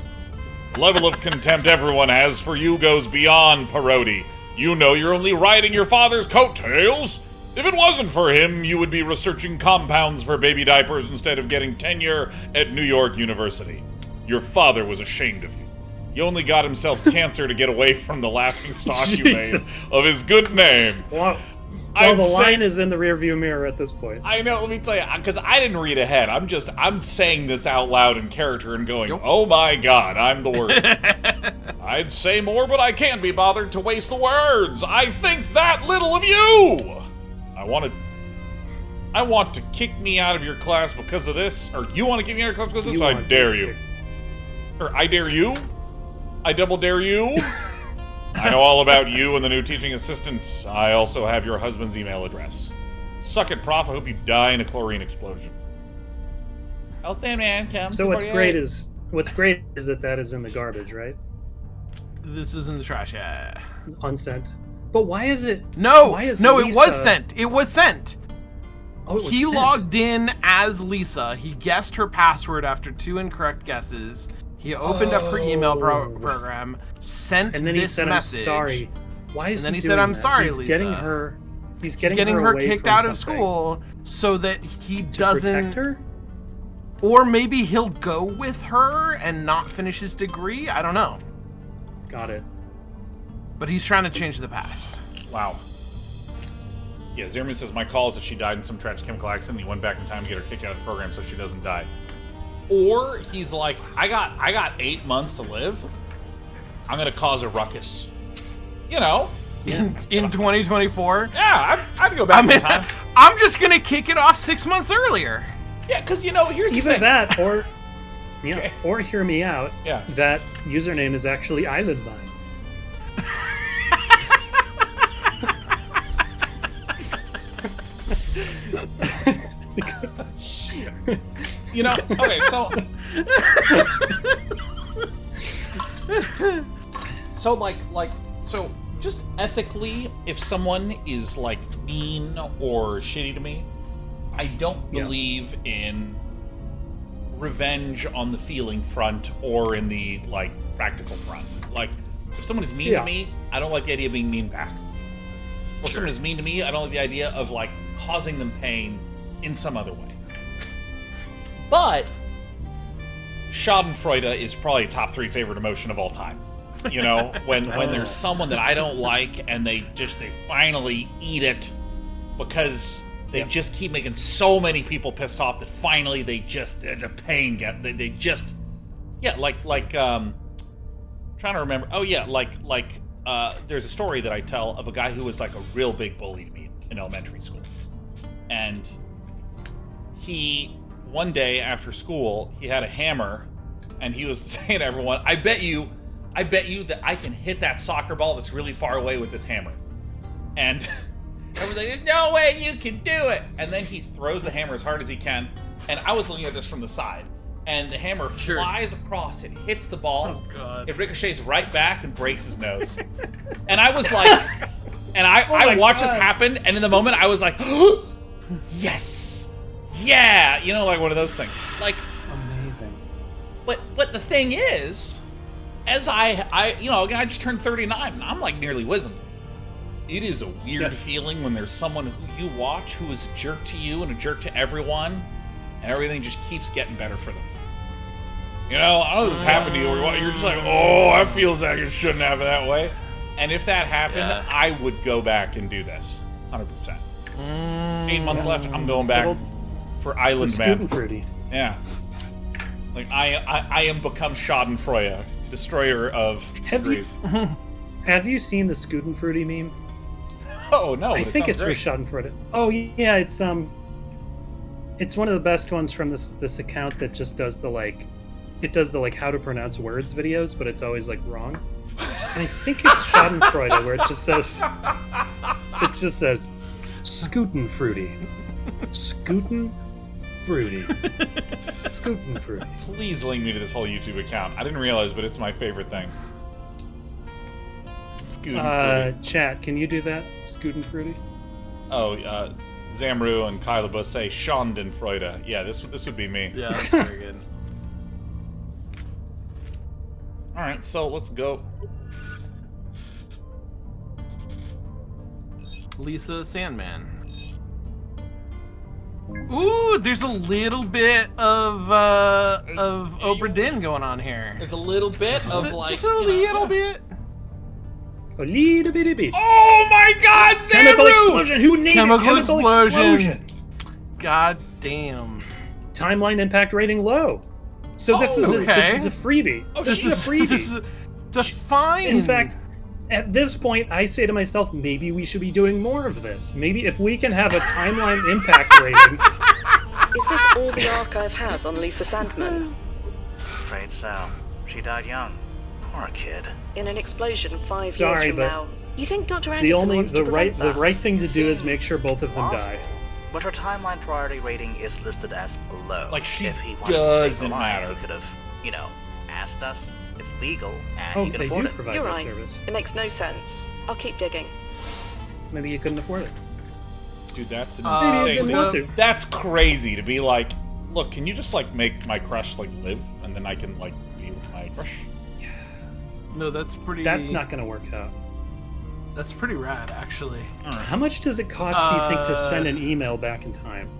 The level of contempt everyone has for you goes beyond parody. You know you're only riding your father's coattails. If it wasn't for him, you would be researching compounds for baby diapers instead of getting tenure at New York University. Your father was ashamed of you. He only got himself cancer to get away from the laughingstock you made of his good name. Well, the line is in the rearview mirror at this point. I know, let me tell you, because I didn't read ahead. I'm saying this out loud in character and going, oh my God, I'm the worst. I'd say more, but I can't be bothered to waste the words. I think that little of you. I want to kick me out of your class because of this, or you want to kick me out of your class because of this? I dare you. Or I dare you? I double dare you? I know all about you and the new teaching assistant. I also have your husband's email address. Suck it, Prof. I hope you die in a chlorine explosion. I'll stand, man. Come. So what's great is that is in the garbage, right? This is in the trash. Yeah. It's unsent. But why is it? No, Lisa... it was sent. It was sent. Oh, it was he sent. logged in as Lisa. He guessed her password after 2 incorrect guesses. He opened up her email program, sent and then this he said, message. I'm sorry. Why is and then he he said, I'm that? sorry, He's Lisa. He's getting her kicked out of school so that he doesn't protect her? Or maybe he'll go with her and not finish his degree. I don't know. Got it. But he's trying to change the past. Wow. Yeah, Zerman says my call is that she died in some tragic chemical accident. He went back in time to get her kicked out of the program so she doesn't die. Or he's like, I got 8 months to live. I'm gonna cause a ruckus. You know. In 2024? Yeah, I'd go back in time. I'm just gonna kick it off 6 months earlier. Yeah, because you know, here's either the thing. that or or hear me out. Yeah. That username is actually Island Mine. You know, okay, so So so just ethically, if someone is like mean or shitty to me, I don't believe in revenge on the feeling front or in the like practical front. Like, if someone is mean to me, I don't like the idea of being mean back. Or if someone is mean to me, I don't like the idea of like causing them pain in some other way. But Schadenfreude is probably a top 3 favorite emotion of all time. You know, when there's someone that I don't like and they finally eat it because they just keep making so many people pissed off that finally they just the pain trying to remember. Oh yeah, there's a story that I tell of a guy who was like a real big bully to me in elementary school. And he, one day after school, he had a hammer and he was saying to everyone, I bet you that I can hit that soccer ball that's really far away with this hammer. And everyone's like, there's no way you can do it. And then he throws the hammer as hard as he can. And I was looking at this from the side. And the hammer flies across, it hits the ball, it ricochets right back and breaks his nose. And I was like, and I watched this happen, and in the moment I was like, yes, yeah, you know, like one of those things. Like, amazing. But the thing is, as I you know, again, I just turned 39, and I'm like nearly wizened. It is a weird feeling when there's someone who you watch who is a jerk to you and a jerk to everyone, and everything just keeps getting better for them. You know, I don't know if this happened to you where you're just like, oh, I feel like it shouldn't happen that way. And if that happened, I would go back and do this, 100%. 8 months left, I'm going back for Island Man. Fruity. Yeah. Like, I am become Schadenfreude, destroyer of degrees. Have you seen the Schadenfreude meme? Oh, no, I think it's for Schadenfreude. Oh, yeah, it's one of the best ones from this account that just does the how to pronounce words videos, but it's always like wrong. And I think it's Schadenfreude where it just says Scootenfruity. Scootenfruity. Scootenfruity. Please link me to this whole YouTube account. I didn't realize, but it's my favorite thing. Scootenfruity. Chat, can you do that? Scootenfruity? Oh, Zamru and Kyla both say Schadenfreude. Yeah, this would be me. Yeah, that's very good. All right, so let's go. Lisa Sandman. Ooh, there's a little bit of Oprah Din going on here. There's a little bit of like just a little bit. A little bitty bit. Oh my God, Zamru! Chemical explosion. Who named it? Chemical explosion. God damn. Timeline impact rating low. So this is a freebie. Oh, this is a freebie. This is define. In fact, at this point, I say to myself, maybe we should be doing more of this. Maybe if we can have a timeline impact rating. Is this all the archive has on Lisa Sandman? Afraid so. She died young. Poor kid. In an explosion 5 years from now. You think Dr. The Anderson wants to prevent that? The right thing to do is make sure both of them die. But her timeline priority rating is listed as low. Like, she if he wanted doesn't to save her life, matter. He could have, asked us. It's legal, and he can afford it. Provide You're that right. service. It makes no sense. I'll keep digging. Maybe you couldn't afford it. Dude, that's Maybe you didn't want to. That's crazy to be like, look, can you just like make my crush like live, and then I can like be with my crush? No, that's pretty. That's not going to work out. That's pretty rad, actually. How much does it cost, do you think, to send an email back in time?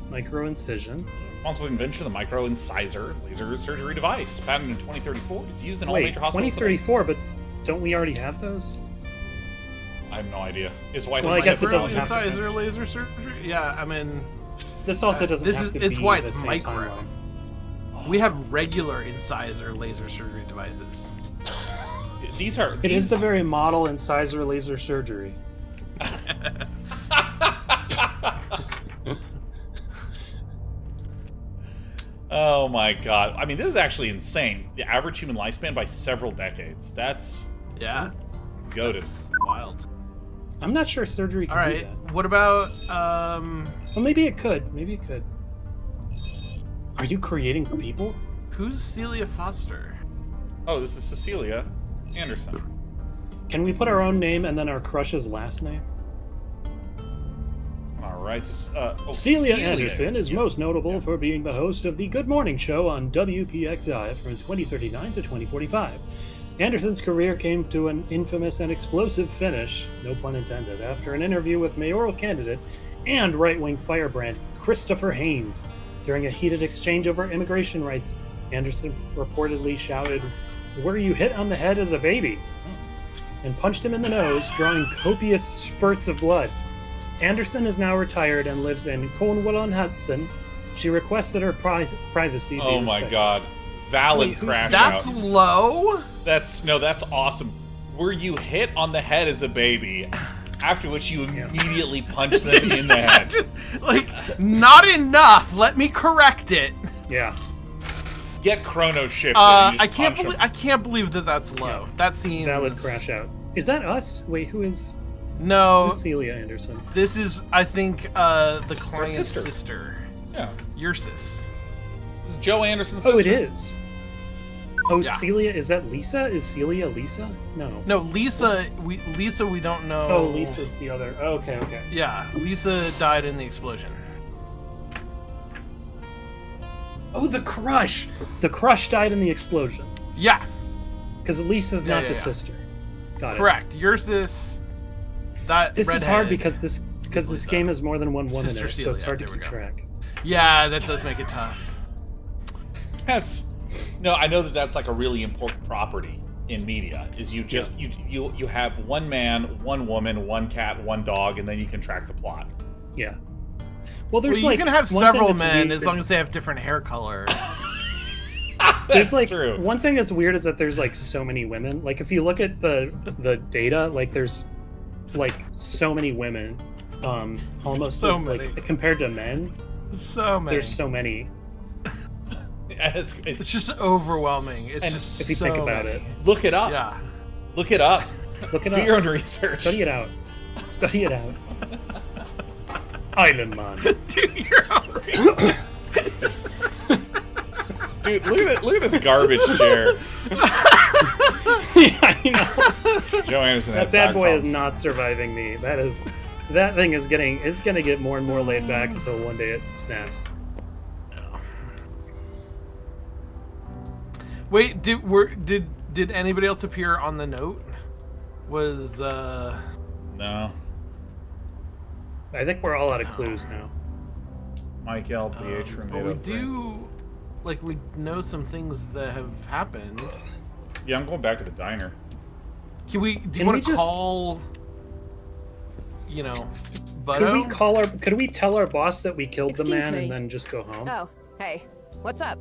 Micro incision. Responsible invention of the micro incisor laser surgery device, patented in 2034, is used in all major hospitals. 2034, but don't we already have those? I have no idea. Is White Well, I guess it doesn't have to. Incisor laser surgery? Yeah, I mean. This also doesn't have to be it's why the it's same micro. timeline. We have regular incisor laser surgery devices. It is the very model incisor laser surgery. Oh my God. I mean, this is actually insane. The average human lifespan by several decades. That's... Yeah. It's goated. Wild. I'm not sure surgery can do that. What about, Well, maybe it could. Maybe it could. Are you creating people? Who's Celia Foster? Oh, this is Cecilia Anderson. Can we put our own name and then our crush's last name? All right. Celia Anderson is most notable for being the host of the Good Morning Show on WPXI from 2039 to 2045. Anderson's career came to an infamous and explosive finish, no pun intended, after an interview with mayoral candidate and right-wing firebrand Christopher Haynes. During a heated exchange over immigration rights, Anderson reportedly shouted, "Were you hit on the head as a baby?" and punched him in the nose, drawing copious spurts of blood. Anderson is now retired and lives in Cornwall-on-Hudson. She requests that her privacy be Oh my respected. God. Valid crash That's out. low? That's awesome. Were you hit on the head as a baby? After which you immediately punched them in the head. Like, not enough. Let me correct it. Yeah. Get chrono shifted. I can't believe that that's low. Yeah. That seems Valid crash out. Is that us? Wait, who is? No. Who's Celia Anderson? This is, I think, the client's sister. sister. Yeah. Your sis. This is Joe Anderson's sister. Oh, it is. Oh, Yeah. Celia, is that Lisa? Is Celia Lisa? No. No, Lisa we don't know. Oh, Lisa's the other. Oh, okay. Yeah, Lisa died in the explosion. Oh, the Crush! The Crush died in the explosion. Yeah. Because Lisa's not yeah. the sister. Got it. Correct. Your sis. This is hard because this game has more than one woman in Sister it, so it's Celia, hard to there we keep go. track. Yeah, that does make it tough. No, I know that's like a really important property in media. Is you just you have one man, one woman, one cat, one dog, and then you can track the plot. Yeah. Well, there's you like can have one thing several that's men weird- as long as they have different hair color. There's like true. one thing that's weird is that there's like so many women. Like if you look at the data, like there's like so many women, almost So as, many. like compared to men. So many. There's so many. It's just overwhelming. It's and just if you so think about many. it. Look it up. Yeah. Look it up. Look it Do up. your own research. Study it out. Study it out. Island Man. Do your own research. Dude, look at this garbage chair. Yeah, I know. Joe Anderson. That had bad back boy is problems. not surviving me. That thing is gonna get more and more laid back until one day it snaps. Wait, did anybody else appear on the note? Was No. I think we're all out of clues now. Mike LPH from but we 803. do, like, we know some things that have happened. Yeah, I'm going back to the diner. Do you Can want we to just- call, Butto? Could we tell our boss that we killed the Excuse man me. and then just go home? Oh, hey, what's up?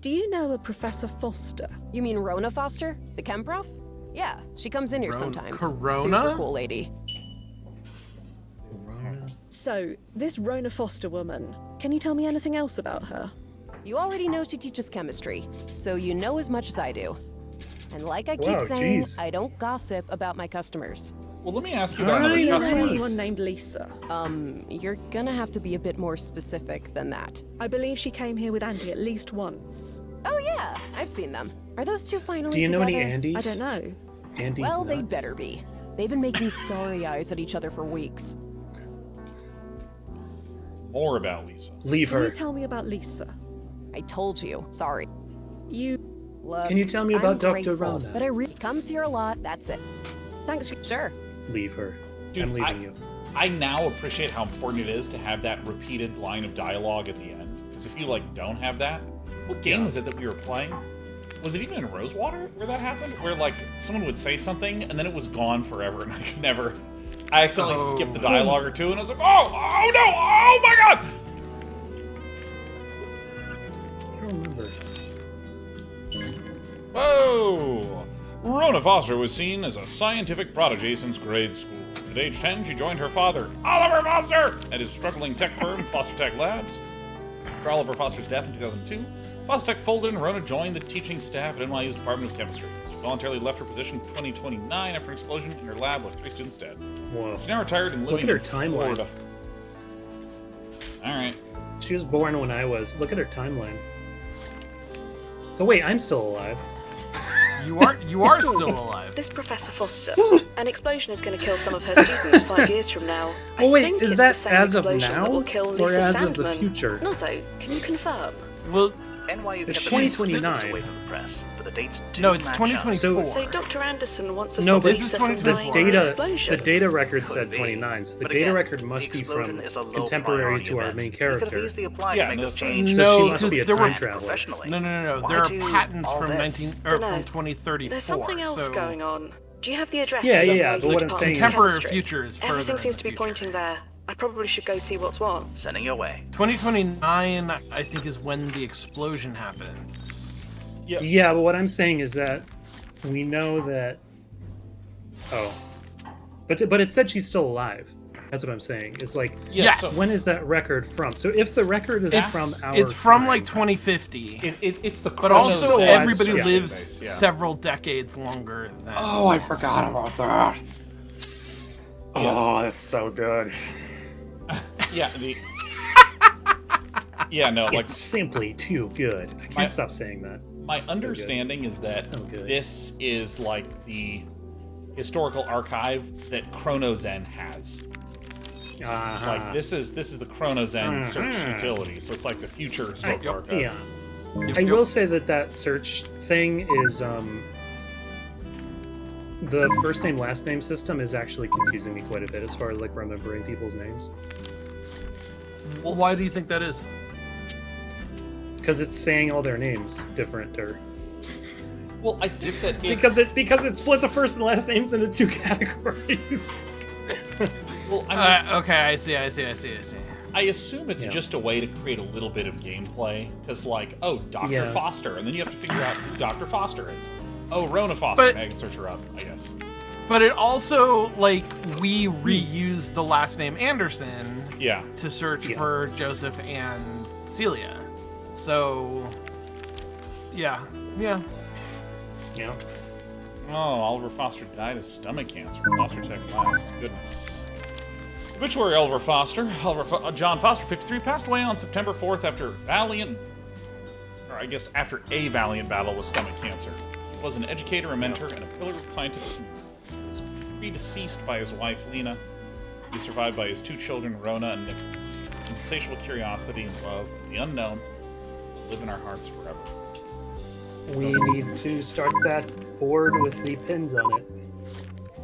Do you know a Professor Foster? You mean Rona Foster, the chem prof? Yeah, she comes in here sometimes. Corona? Super cool lady. So, this Rona Foster woman, can you tell me anything else about her? You already know she teaches chemistry, so you know as much as I do. And like I keep Wow, saying, geez. I don't gossip about my customers. Well, let me ask you about Do another you know customer. anyone named Lisa? You're gonna have to be a bit more specific than that. I believe she came here with Andy at least once. Oh yeah, I've seen them. Are those two finally Do you know together? any Andys? I don't know. Andy's Well, they nuts. better be. They've been making starry eyes at each other for weeks. More about Lisa. Leave Can her. you tell me about Lisa? I told you. Sorry. You. Look, Can you tell me about I'm Dr. grateful, Rona? But comes here a lot. That's it. Thanks. Sure. Leave her. Dude, I'm leaving you. I now appreciate how important it is to have that repeated line of dialogue at the end. Because if you don't have that, what game was it that we were playing? Was it even in Rosewater where that happened? Where someone would say something and then it was gone forever and I could never. I accidentally skipped the dialogue or two and I was like, oh no, oh my god! I don't remember. Whoa! Rona Foster was seen as a scientific prodigy since grade school. At age 10, she joined her father, Oliver Foster, at his struggling tech firm, Foster Tech Labs. After Oliver Foster's death in 2002, Foster Tech folded and Rona joined the teaching staff at NYU's Department of Chemistry. She voluntarily left her position in 2029 after an explosion in her lab left 3 students dead. Whoa. She's now retired and Look living at her in timeline. Florida. Alright. She was born when I was. Look at her timeline. Oh wait, I'm still alive. You are still alive. This Professor Foster. An explosion is going to kill some of her students 5 years from now. Oh wait, think is it's that the same as of explosion now that will kill or Lisa as Sandman. of the future? Nozzo, can you confirm? Well, NYU It's kept the dates 2029. away from the press, but the dates do No, it's match up. 2024. So Dr. Anderson wants us No, to but Lisa from the dying in an the explosion. data record Could said be. 29, so the But data again, record must the be from explosion is a low contemporary priority to our event. main He could have character. easily applied Yeah, to make no, this that's right. change. So No, she must be a there time were- traveler. professionally. No. Why There are do patents all from this? from Dunno. 2034. There's something else so going on. Do you have the address? Yeah, for the yeah, Lloyd but what I'm Department saying of is- Contemporary Chemistry? future is further Everything in seems the to be future. pointing there. I probably should go see what's what. Sending your way. 2029, I think, is when the explosion happens. Yeah, but what I'm saying is that we know that. Oh, but it said she's still alive. That's what I'm saying. It's like, Yes. so when is that record from? So if the record is from our It's from time, like 2050. it's the But Chronos also, Zen everybody search lives database, yeah. several decades longer than. Oh, I forgot about that. Oh, that's so good. Yeah, yeah, no, like It's simply too good. I can't stop saying that. my It's so understanding good. is that So good. this is like the historical archive that Chronozen has. Uh-huh. Like this is the Chronozen search utility, so it's like the future historical archive. Yeah. I will say that search thing is the first name last name system is actually confusing me quite a bit as far as like remembering people's names, Well, why do you think that is? because it's saying all their names different or Well, I think that because it splits the first and last names into two categories. well, I mean, Okay, I see. I assume it's Yeah. just a way to create a little bit of gameplay, because like, oh, Dr. Yeah. Foster, and then you have to figure out who Dr. Foster is. Oh, Rona Foster. But- I can search her up, I guess. But it also, like, we reused the last name Anderson Yeah. to search Yeah. for Joseph and Celia. So, yeah. Yeah. Oh, Oliver Foster died of stomach cancer. Foster Tech Labs. Goodness. Obituary Oliver Foster. John Foster, 53, passed away on September 4th after after a valiant battle with stomach cancer. He was an educator, a mentor, and a pillar of the scientific community. He was predeceased by his wife, Lena. He was survived by his two children, Rona and Nicholas. Insatiable curiosity and love of the unknown live in our hearts forever. We need to start that board with the pins on it.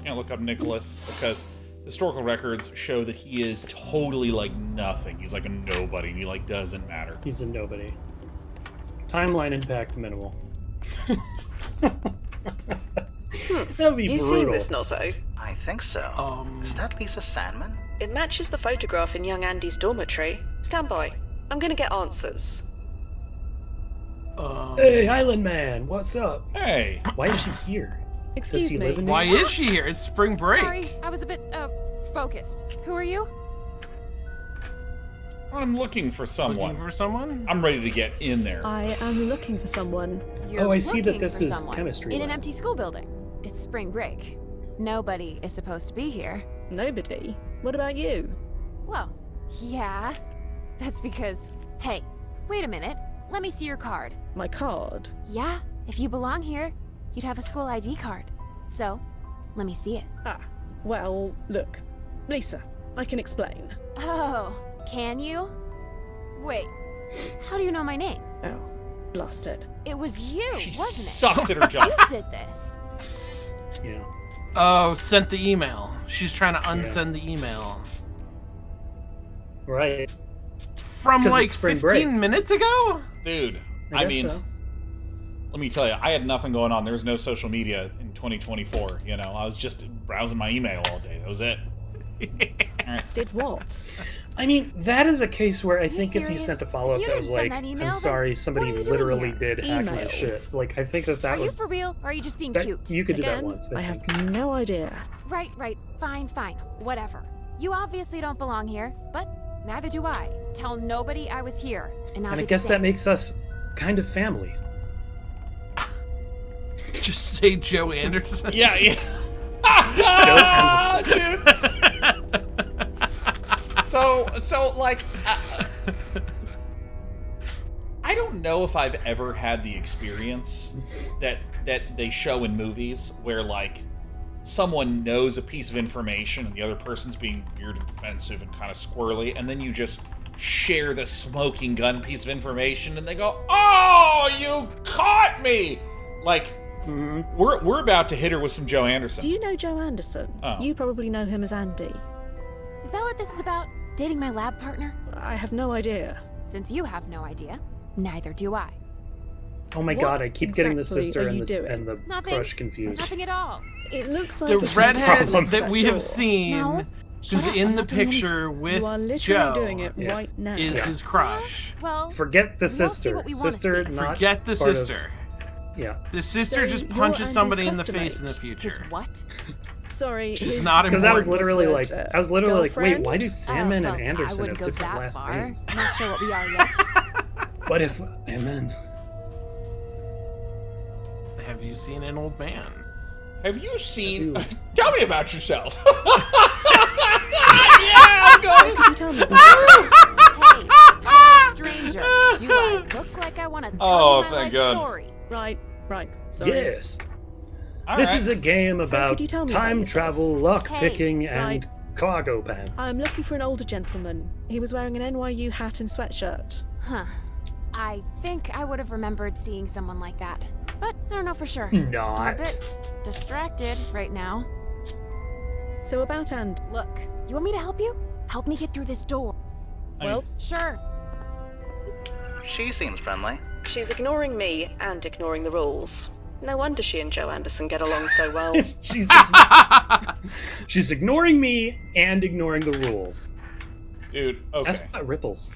Can't look up Nicholas because historical records show that he is totally like nothing. He's like a nobody. And he like doesn't matter. He's a nobody. Timeline impact minimal. That'd be You brutal. seen this, Nozzo? I think so. Is that Lisa Sandman? It matches the photograph in young Andy's dormitory. Stand by. I'm gonna get answers. Hey, Island Man, what's up? Hey. Why is she here? Excuse Does he me. live in Why New York? is she here? It's spring break. Sorry, I was a bit, focused. Who are you? I'm looking for someone. Looking for someone? I'm ready to get in there. I am looking for someone. You're Oh, I see that looking this for is someone chemistry in an lab. empty school building. It's spring break. Nobody is supposed to be here. Nobody. What about you? Well, yeah. That's because, hey, wait a minute. Let me see your card. My card. Yeah, if you belong here, you'd have a school ID card. So, let me see it. Ah, well, look. Lisa, I can explain. Oh, can you? Wait, how do you know my name? Oh, blasted. It was you, She wasn't it? sucks at her job. You did this. Yeah. Oh, sent the email. She's trying to unsend the email. Right. From 'Cause like it's spring 15 break. minutes ago? Dude, I I guess mean, so. let me tell you, I had nothing going on. There was no social media in 2024. You know, I was just browsing my email all day. That was it. Did what? I mean, that is a case where I think if you serious? sent a follow-up If you that was didn't send like, that email, I'm then sorry, what somebody are you doing literally here? did hack my Email. shit. Like, I think that Are you would... for real, or are you just being that- cute? You could do that Again, once, I I have think. no idea. Right, fine, whatever. You obviously don't belong here, but neither do I. Tell nobody I was here, and I'll And I do the guess that same. makes us kind of family. Just say Joe Anderson. Yeah, yeah. Joe Anderson. Dude. So like, I don't know if I've ever had the experience that they show in movies where, like, someone knows a piece of information and the other person's being weird and defensive and kind of squirrely, and then you just share the smoking gun piece of information and they go, "Oh, you caught me!" Like, we're about to hit her with some Joe Anderson. Do you know Joe Anderson? Oh. You probably know him as Andy. Is that what this is about? Dating my lab partner? I have no idea. Since you have no idea, neither do I. Oh my god, I keep getting the sister and the Nothing. crush confused. Nothing at all. It looks like The redhead problem. that we have seen, No. who's in the picture with You are literally Joe, doing it right now. is his crush. Well, Forget the we'll see sister. what we wanna Sister, see. not Forget the part of- sister. Yeah. The sister So just you're punches Andy's somebody in the customate. face in the future. His what? Sorry, She's his not Because I was important. literally like, wait, girlfriend? why do Salmon well, and I Anderson wouldn't have go different that last far. names? Not sure what we are yet. What if, amen. Have you seen an old man? Have you seen... Tell me about yourself. Yeah, I'm going. Could you tell me about Hey, total stranger. Do I look like I want to tell you my life story? Right. Sorry. Yes. All This right. is a game So about could you tell me about time yourself? travel, luck Hey, picking, and right. cargo pants. I'm looking for an older gentleman. He was wearing an NYU hat and sweatshirt. Huh. I think I would have remembered seeing someone like that. But I don't know for sure. Not. I'm a bit distracted right now. So about Andy. Look, you want me to help you? Help me get through this door. Well, Sure. She seems friendly. She's ignoring me and ignoring the rules. No wonder she and Joe Anderson get along so well. She's ignoring me and ignoring the rules. Dude, okay. That's not ripples.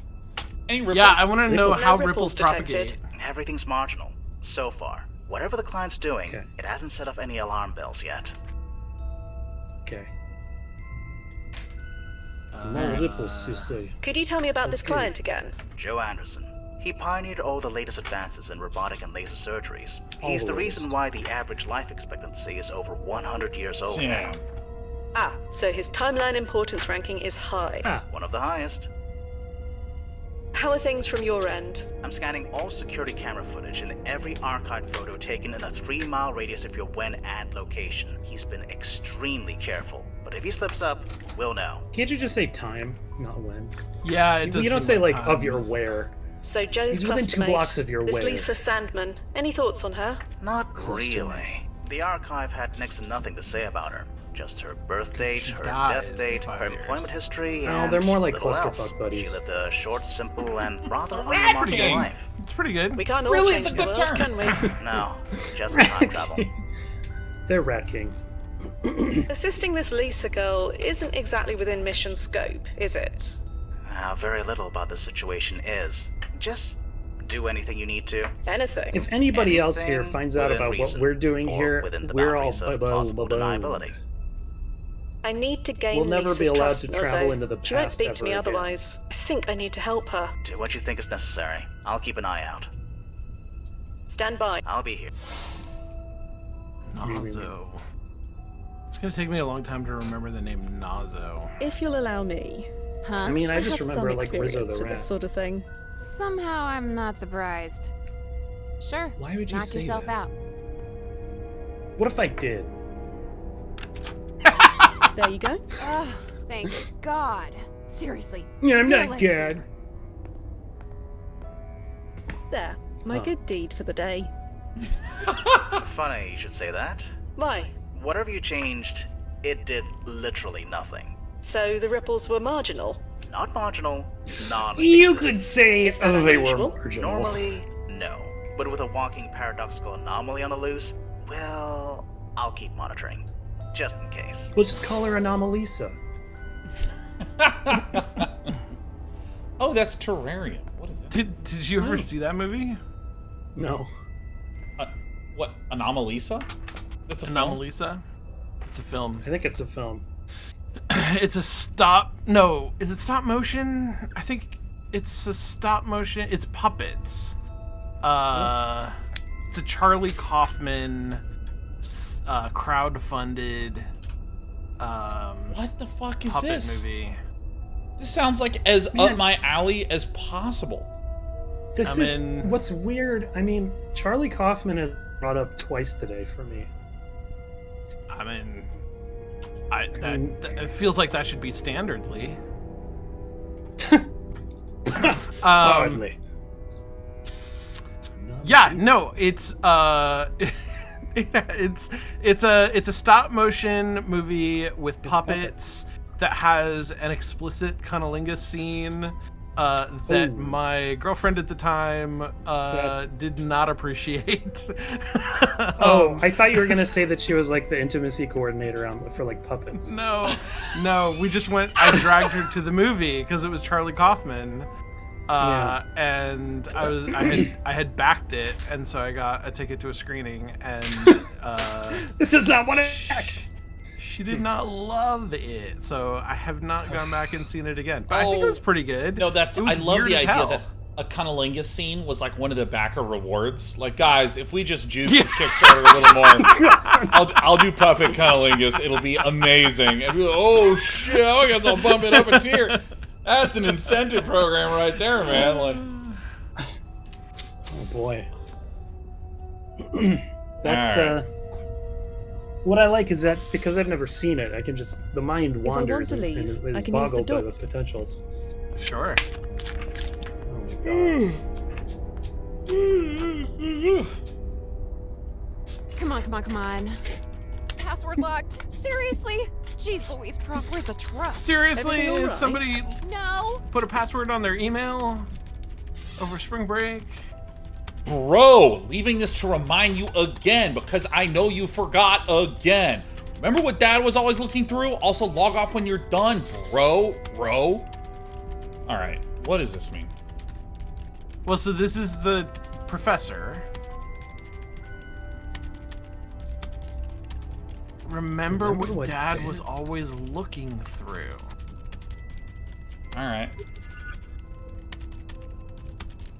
Any ripples? Yeah, I want to know Ripples. how No ripples ripples detected. propagate. Everything's marginal. So far. Whatever the client's doing, it hasn't set off any alarm bells yet. Okay. No ripples, you say. Could you tell me about this Okay. client again? Joe Anderson. He pioneered all the latest advances in robotic and laser surgeries. He's the reason why the average life expectancy is over 100 years old now. Ah, so his timeline importance ranking is high. One of the highest. How are things from your end? I'm scanning all security camera footage and every archived photo taken in a 3-mile radius of your when and location. He's been extremely careful, but if he slips up, we'll know. Can't you just say time, not when? Yeah, it does. You don't say like of your where. So Joe's He's within 2 customate, blocks of your this where. Lisa Sandman. Any thoughts on her? Not Close to really. The archive had next to nothing to say about her. Just her birth date, her dies death in date, 5 her years. employment history, No, and they're more like little else. clusterfuck buddies. She lived a short, simple, and rather Rat unremarkable king. life. It's pretty good. We can't all Really, change it's a the good world, term. can we? No, just for time travel. They're rat kings. Assisting this Lisa girl isn't exactly within mission scope, is it? Very little about the situation is. Just do anything you need to. Anything. If anybody else here Anything finds out within about what reason, we're doing or here, within the we're all boundaries of possible deniability. I need to gain We'll never Lisa's be allowed trust, to travel Lizzo. into the She won't past speak to me ever again. otherwise. I think I need to help her. Do what you think is necessary. I'll keep an eye out. Stand by. I'll be here. Nazo. It's gonna take me a long time to remember the name Nazo. If you'll allow me. Huh? I mean, I just have remember some like Rizzo experience the with rat. this sort of thing. Somehow I'm not surprised. Sure. Why would you knock say yourself that? out. What if I did? There you go. Oh, thank God. Seriously. Yeah, I'm you're a not lifesaver. dead. There. My good deed for the day. Funny you should say that. Why? Whatever you changed, it did literally nothing. So the ripples were marginal? Not marginal, You could say Is that they were unusual? marginal. Normally, no. But with a walking paradoxical anomaly on the loose, well, I'll keep monitoring. Just in case. We'll just call her Anomalisa. Oh, that's Terrarium. What is it? Did you ever see that movie? No. What? Anomalisa? That's a film? Anomalisa? It's a film. I think it's a film. It's a stop. No, is it stop motion? I think it's a stop motion. It's puppets. It's a Charlie Kaufman crowd-funded What the fuck is puppet this? movie. This sounds like as up my alley as possible. What's weird. I mean, Charlie Kaufman has brought up twice today for me. I mean, it feels like that should be standardly. Hardly. Yeah, no, it's it's a stop motion movie with puppets that has an explicit cunnilingus scene that my girlfriend at the time did not appreciate. I thought you were gonna say that she was like the intimacy coordinator for like puppets. No, we just went. I dragged her to the movie because it was Charlie Kaufman. And I had backed it, and so I got a ticket to a screening, and this is not what I act. She did not love it, so I have not gone back and seen it again. But I think it was pretty good. No, I love the idea that a cunnilingus scene was like one of the backer rewards. Like, guys, if we just juice this Kickstarter a little more, I'll do puppet cunnilingus. It'll be amazing. And be like, oh shit, I guess I'll bump it up a tier. That's an incentive program right there, man. Like, oh boy. That's what I like is that because I've never seen it, I can just the mind wanders and is boggled by the potentials. Sure. Oh my god. Come on. Password locked. Seriously? Jeez Louise, Prof, where's the trust? Seriously? Everything all Is right? somebody No. put a password on their email over spring break? Bro, leaving this to remind you again because I know you forgot again. Remember what Dad was always looking through? Also log off when you're done, bro. All right, what does this mean? Well, so this is the professor. Remember what Dad was always looking through. All right.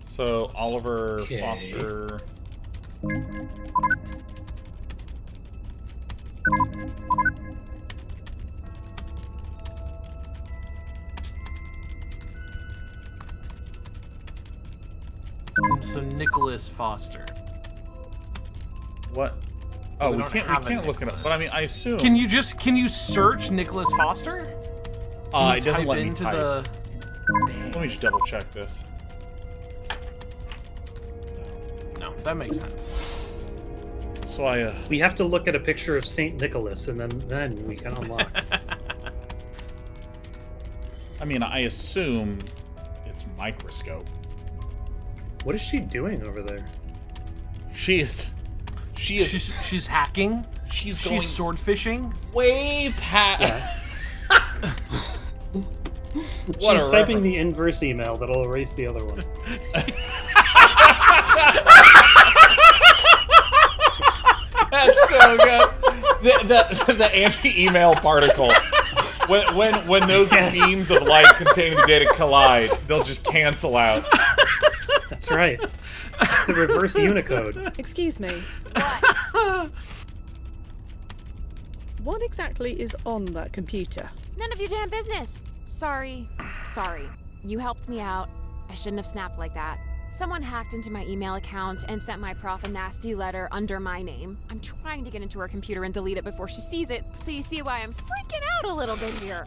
So Oliver Foster. So Nicholas Foster. What? Oh, we can't look it up. But I mean, I assume. Can you search Nicholas Foster? It doesn't let me type. Let me just double check this. No, that makes sense. So we have to look at a picture of Saint Nicholas, and then we can unlock. I mean, I assume it's microscope. What is she doing over there? She's hacking. She's going sword fishing. Way past. Yeah. What She's typing the inverse email that'll erase the other one. That's so good. The anti-email particle. When those beams of light containing the data collide, they'll just cancel out. That's right. It's the reverse Unicode. Excuse me. What? What exactly is on that computer? None of your damn business. Sorry. You helped me out. I shouldn't have snapped like that. Someone hacked into my email account and sent my prof a nasty letter under my name. I'm trying to get into her computer and delete it before she sees it, so you see why I'm freaking out a little bit here.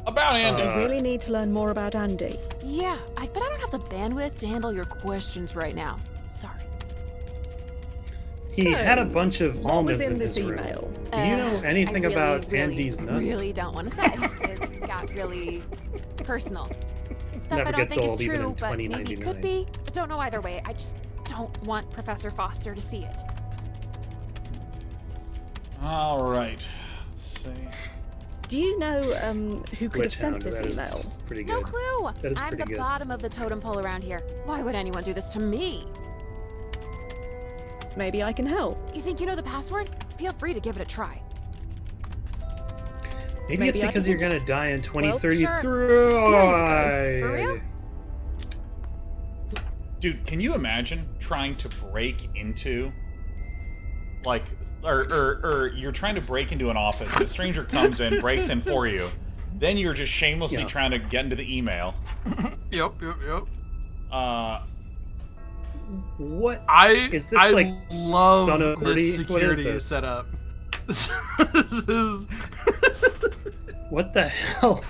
About Andy. I really need to learn more about Andy. Yeah, but I don't have the bandwidth to handle your questions right now. Sorry. He had a bunch of almonds in his this room. email? Do you know anything about Andy's nuts? I really don't want to say. It got really personal. Stuff Never I don't gets think is old, even true, in but maybe it could be. I don't know either way. I just don't want Professor Foster to see it. All right. Let's see. Do you know who could have sent this email? Pretty No good. clue. That is I'm pretty the good. bottom of the totem pole around here. Why would anyone do this to me? Maybe I can help. You think you know the password? Feel free to give it a try. Maybe it's because you're gonna die in 2033. For real? Dude, can you imagine trying to break into, like, or you're trying to break into an office, a stranger comes in, breaks in for you, Then you're just shamelessly trying to get into the email. Yep. What is this? I like love Son of this Birdie? What is security this? setup. This is what the hell?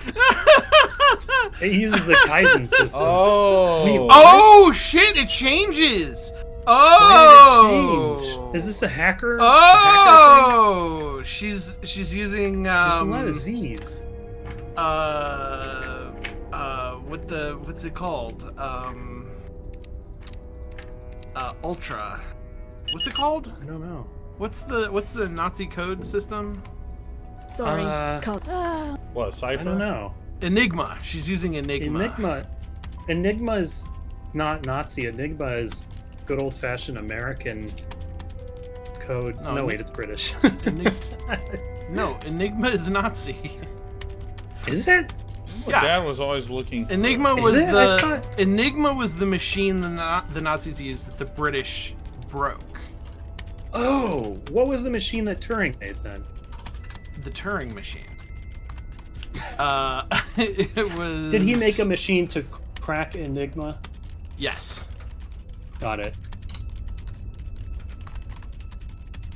It uses the Kaizen system. Oh shit! It changes. Why did it change? Is this a hacker? Oh, she's using There's a lot of Z's. What's it called? Ultra. What's it called? I don't know. What's the Nazi code system? Sorry. What, a cipher? I don't know. Enigma. She's using Enigma. Enigma is not Nazi. Enigma is good old-fashioned American code. No, wait, it's British. No, Enigma is Nazi. Is it? My dad was always looking for Enigma was Enigma was the machine the Nazis used that the British broke. Oh, what was the machine that Turing made then? The Turing machine. It was. Did he make a machine to crack Enigma? Yes. Got it.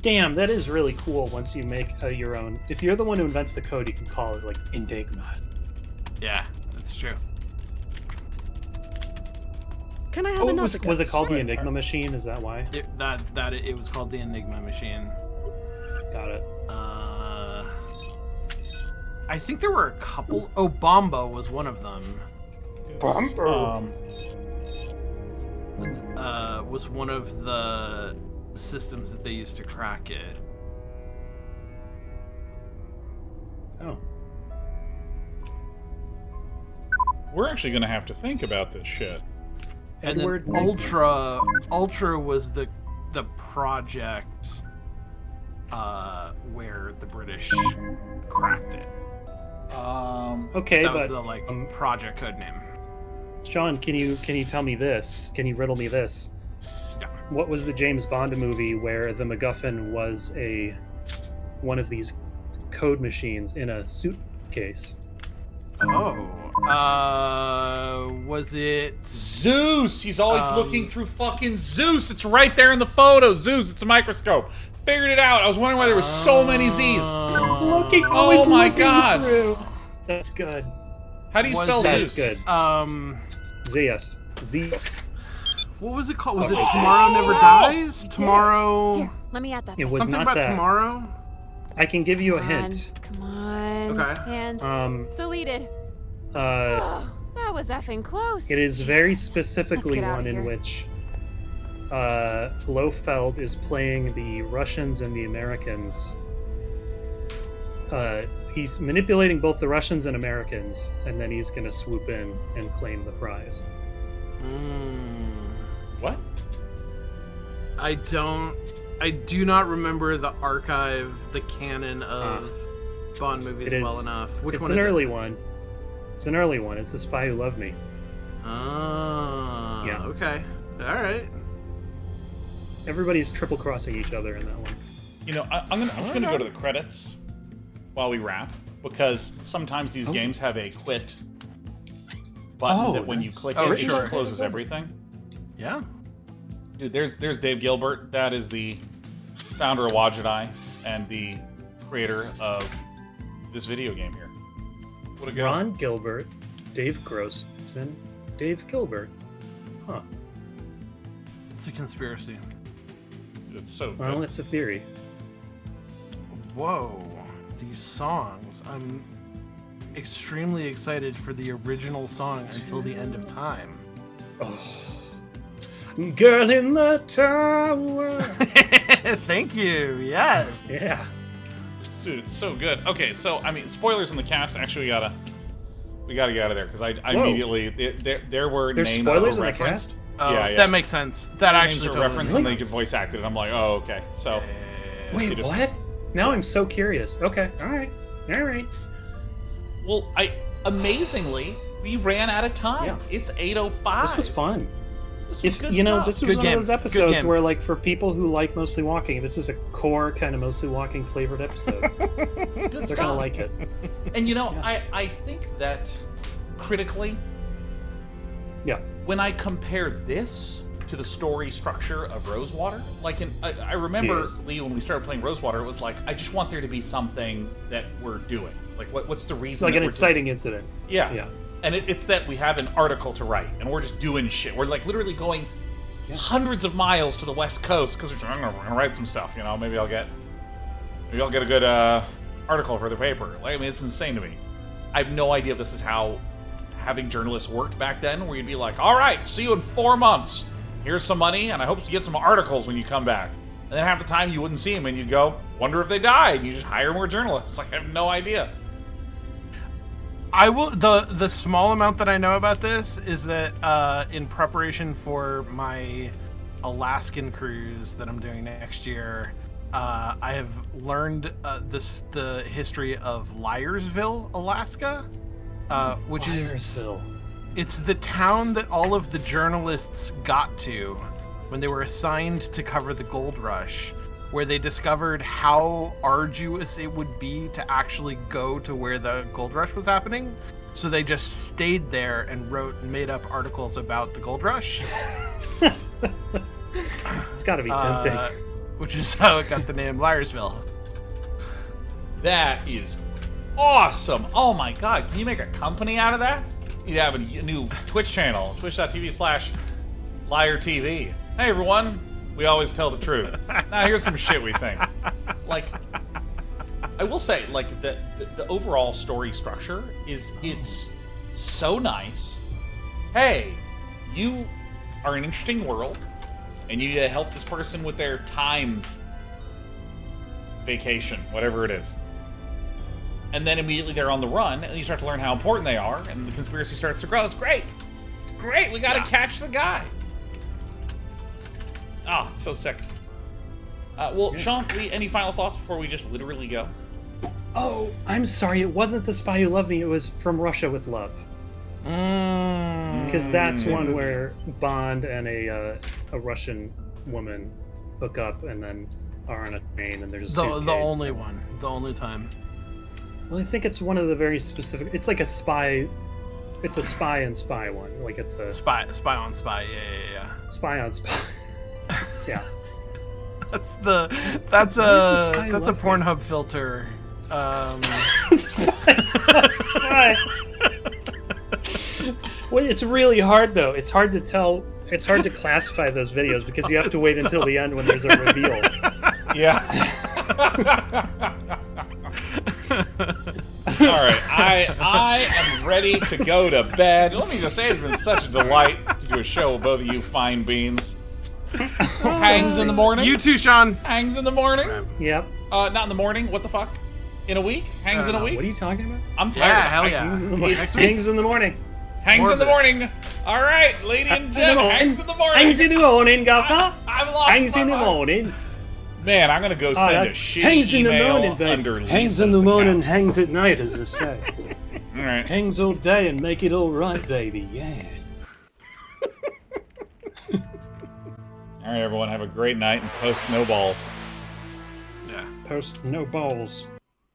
Damn, that is really cool. Once you make your own, if you're the one who invents the code, you can call it like Enigma. Yeah, that's true. Can I have another? Was it called the Enigma machine? Is that why? It was called the Enigma machine. Got it. I think there were a couple. Oh, Bomba was one of them. Bomba. Was one of the systems that they used to crack it. Oh. We're actually gonna have to think about this shit. And then Ultra was the project where the British cracked it. Okay, that was but the project code name. Sean, can you tell me this? Can you riddle me this? Yeah. What was the James Bond movie where the MacGuffin was one of these code machines in a suitcase? Was it Zeus? He's always looking through fucking Zeus. It's right there in the photo. Zeus, it's a microscope. Figured it out. I was wondering why there were so many Z's. Oh my god. Through. That's good. How do you spell Zeus? That's good. Zeus. Zeus. What was it called? Was it Tomorrow Never Dies? Tomorrow. Here, let me add that. It was something not about that. tomorrow. I can give you a hint. Come on. Okay. And deleted. That was effing close. It is Jesus. very specifically one in here. which Blofeld is playing the Russians and the Americans. He's manipulating both the Russians and Americans, and then he's going to swoop in and claim the prize. What? I do not remember the archive, the canon of Bond movies well enough. Which one? It's an early one. It's an early one. It's The Spy Who Loved Me. Yeah. Okay. All right. Everybody's triple crossing each other in that one. You know, I'm just gonna go to the credits while we wrap, because sometimes these games have a quit button that when you click it, it just closes everything. Yeah. Dude, there's Dave Gilbert. That is the founder of WadjetEye and the creator of this video game here. What a go. Ron Gilbert, Dave Grossman, Dave Gilbert. Huh. It's a conspiracy. It's so good. Well, it's a theory. Whoa. These songs. I'm extremely excited for the original song Until the End of Time. Oh. Girl in the tower. Thank you. Yes. Yeah. Dude, it's so good. Okay, so I mean, spoilers in the cast. Actually, we gotta get out of there because I immediately there were There's names spoilers that were in the referenced. cast? Oh, yeah. That makes sense. That actually names were totally referenced makes and they sense. get voice acted. I'm like, oh, okay. So wait, what? Now I'm so curious. Okay, all right. Well, amazingly we ran out of time. Yeah. It's 8:05. This was fun. This was good you know, stuff. this was Good one game. of those Good episodes game. where, like, for people who like Mostly Walking, this is a core kind of Mostly Walking flavored episode. It's good They're stuff. gonna like it. And you know, I think that critically, Yeah. when I compare this to the story structure of Rosewater, like I remember, Yes. Lee, when we started playing Rosewater, it was like, I just want there to be something that we're doing. Like, what's the reason? Like that an we're exciting incident. Yeah. Yeah. And it's that we have an article to write, and we're just doing shit. We're like literally going hundreds of miles to the West Coast because we're gonna write some stuff. You know, maybe I'll get a good article for the paper. Like, I mean, it's insane to me. I have no idea if this is how having journalists worked back then, where you'd be like, all right, see you in 4 months. Here's some money, and I hope you get some articles when you come back. And then half the time you wouldn't see them, and you'd go, wonder if they died. And you just hire more journalists. Like, I have no idea. I will. The small amount that I know about this is that in preparation for my Alaskan cruise that I'm doing next year, I have learned the history of Liarsville, Alaska, which Liarsville. It's the town that all of the journalists got to when they were assigned to cover the gold rush, where they discovered how arduous it would be to actually go to where the gold rush was happening. So they just stayed there and made up articles about the gold rush. It's got to be tempting. Which is how it got the name Liarsville. That is awesome. Oh my god, can you make a company out of that? You'd have a new Twitch channel, twitch.tv/LiarTV. Hey everyone, we always tell the truth. Now here's some shit we think. Like, I will say, like, the overall story structure it's so nice. Hey, you are an interesting world, and you need to help this person with their time vacation, whatever it is. And then immediately they're on the run, and you start to learn how important they are, and the conspiracy starts to grow. It's great. It's great. We gotta catch the guy. Oh, it's so sick. Well, Sean, any final thoughts before we just literally go? Oh, I'm sorry. It wasn't The Spy Who Loved Me. It was From Russia with Love. Because that's one where Bond and a Russian woman hook up and then are on a train, and there's a suitcase. The only one. The only time. Well, I think it's one of the very specific. It's like a spy. It's a spy and spy one. Like it's a spy on spy. Yeah. Spy on spy. Yeah. That's a Pornhub filter. Well, it's really hard though. It's hard to tell. It's hard to classify those videos because you have to wait until the end when there's a reveal. Yeah. All right, I am ready to go to bed. Let me just say, it's been such a delight to do a show with both of you fine beans. Hangs in the morning. You too, Sean. Hangs in the morning. Yep. Not in the morning. What the fuck? In a week? Hangs in a week? What are you talking about? I'm tired. Yeah, hell yeah. Hangs in the morning. Hangs in the morning. Hangs in the morning. All right, lady and gentlemen. Hangs in the morning. Hangs in the morning, Governor. I've lost Hangs my in the mind. morning. Man, I'm gonna go send a shitty hangs in the email morning, babe. under Hangs Lisa's in the morning, account. hangs at night, as they say. All right. Hangs all day and make it all right, baby. Yeah. All right, everyone, have a great night and post snowballs. Yeah. Post no balls.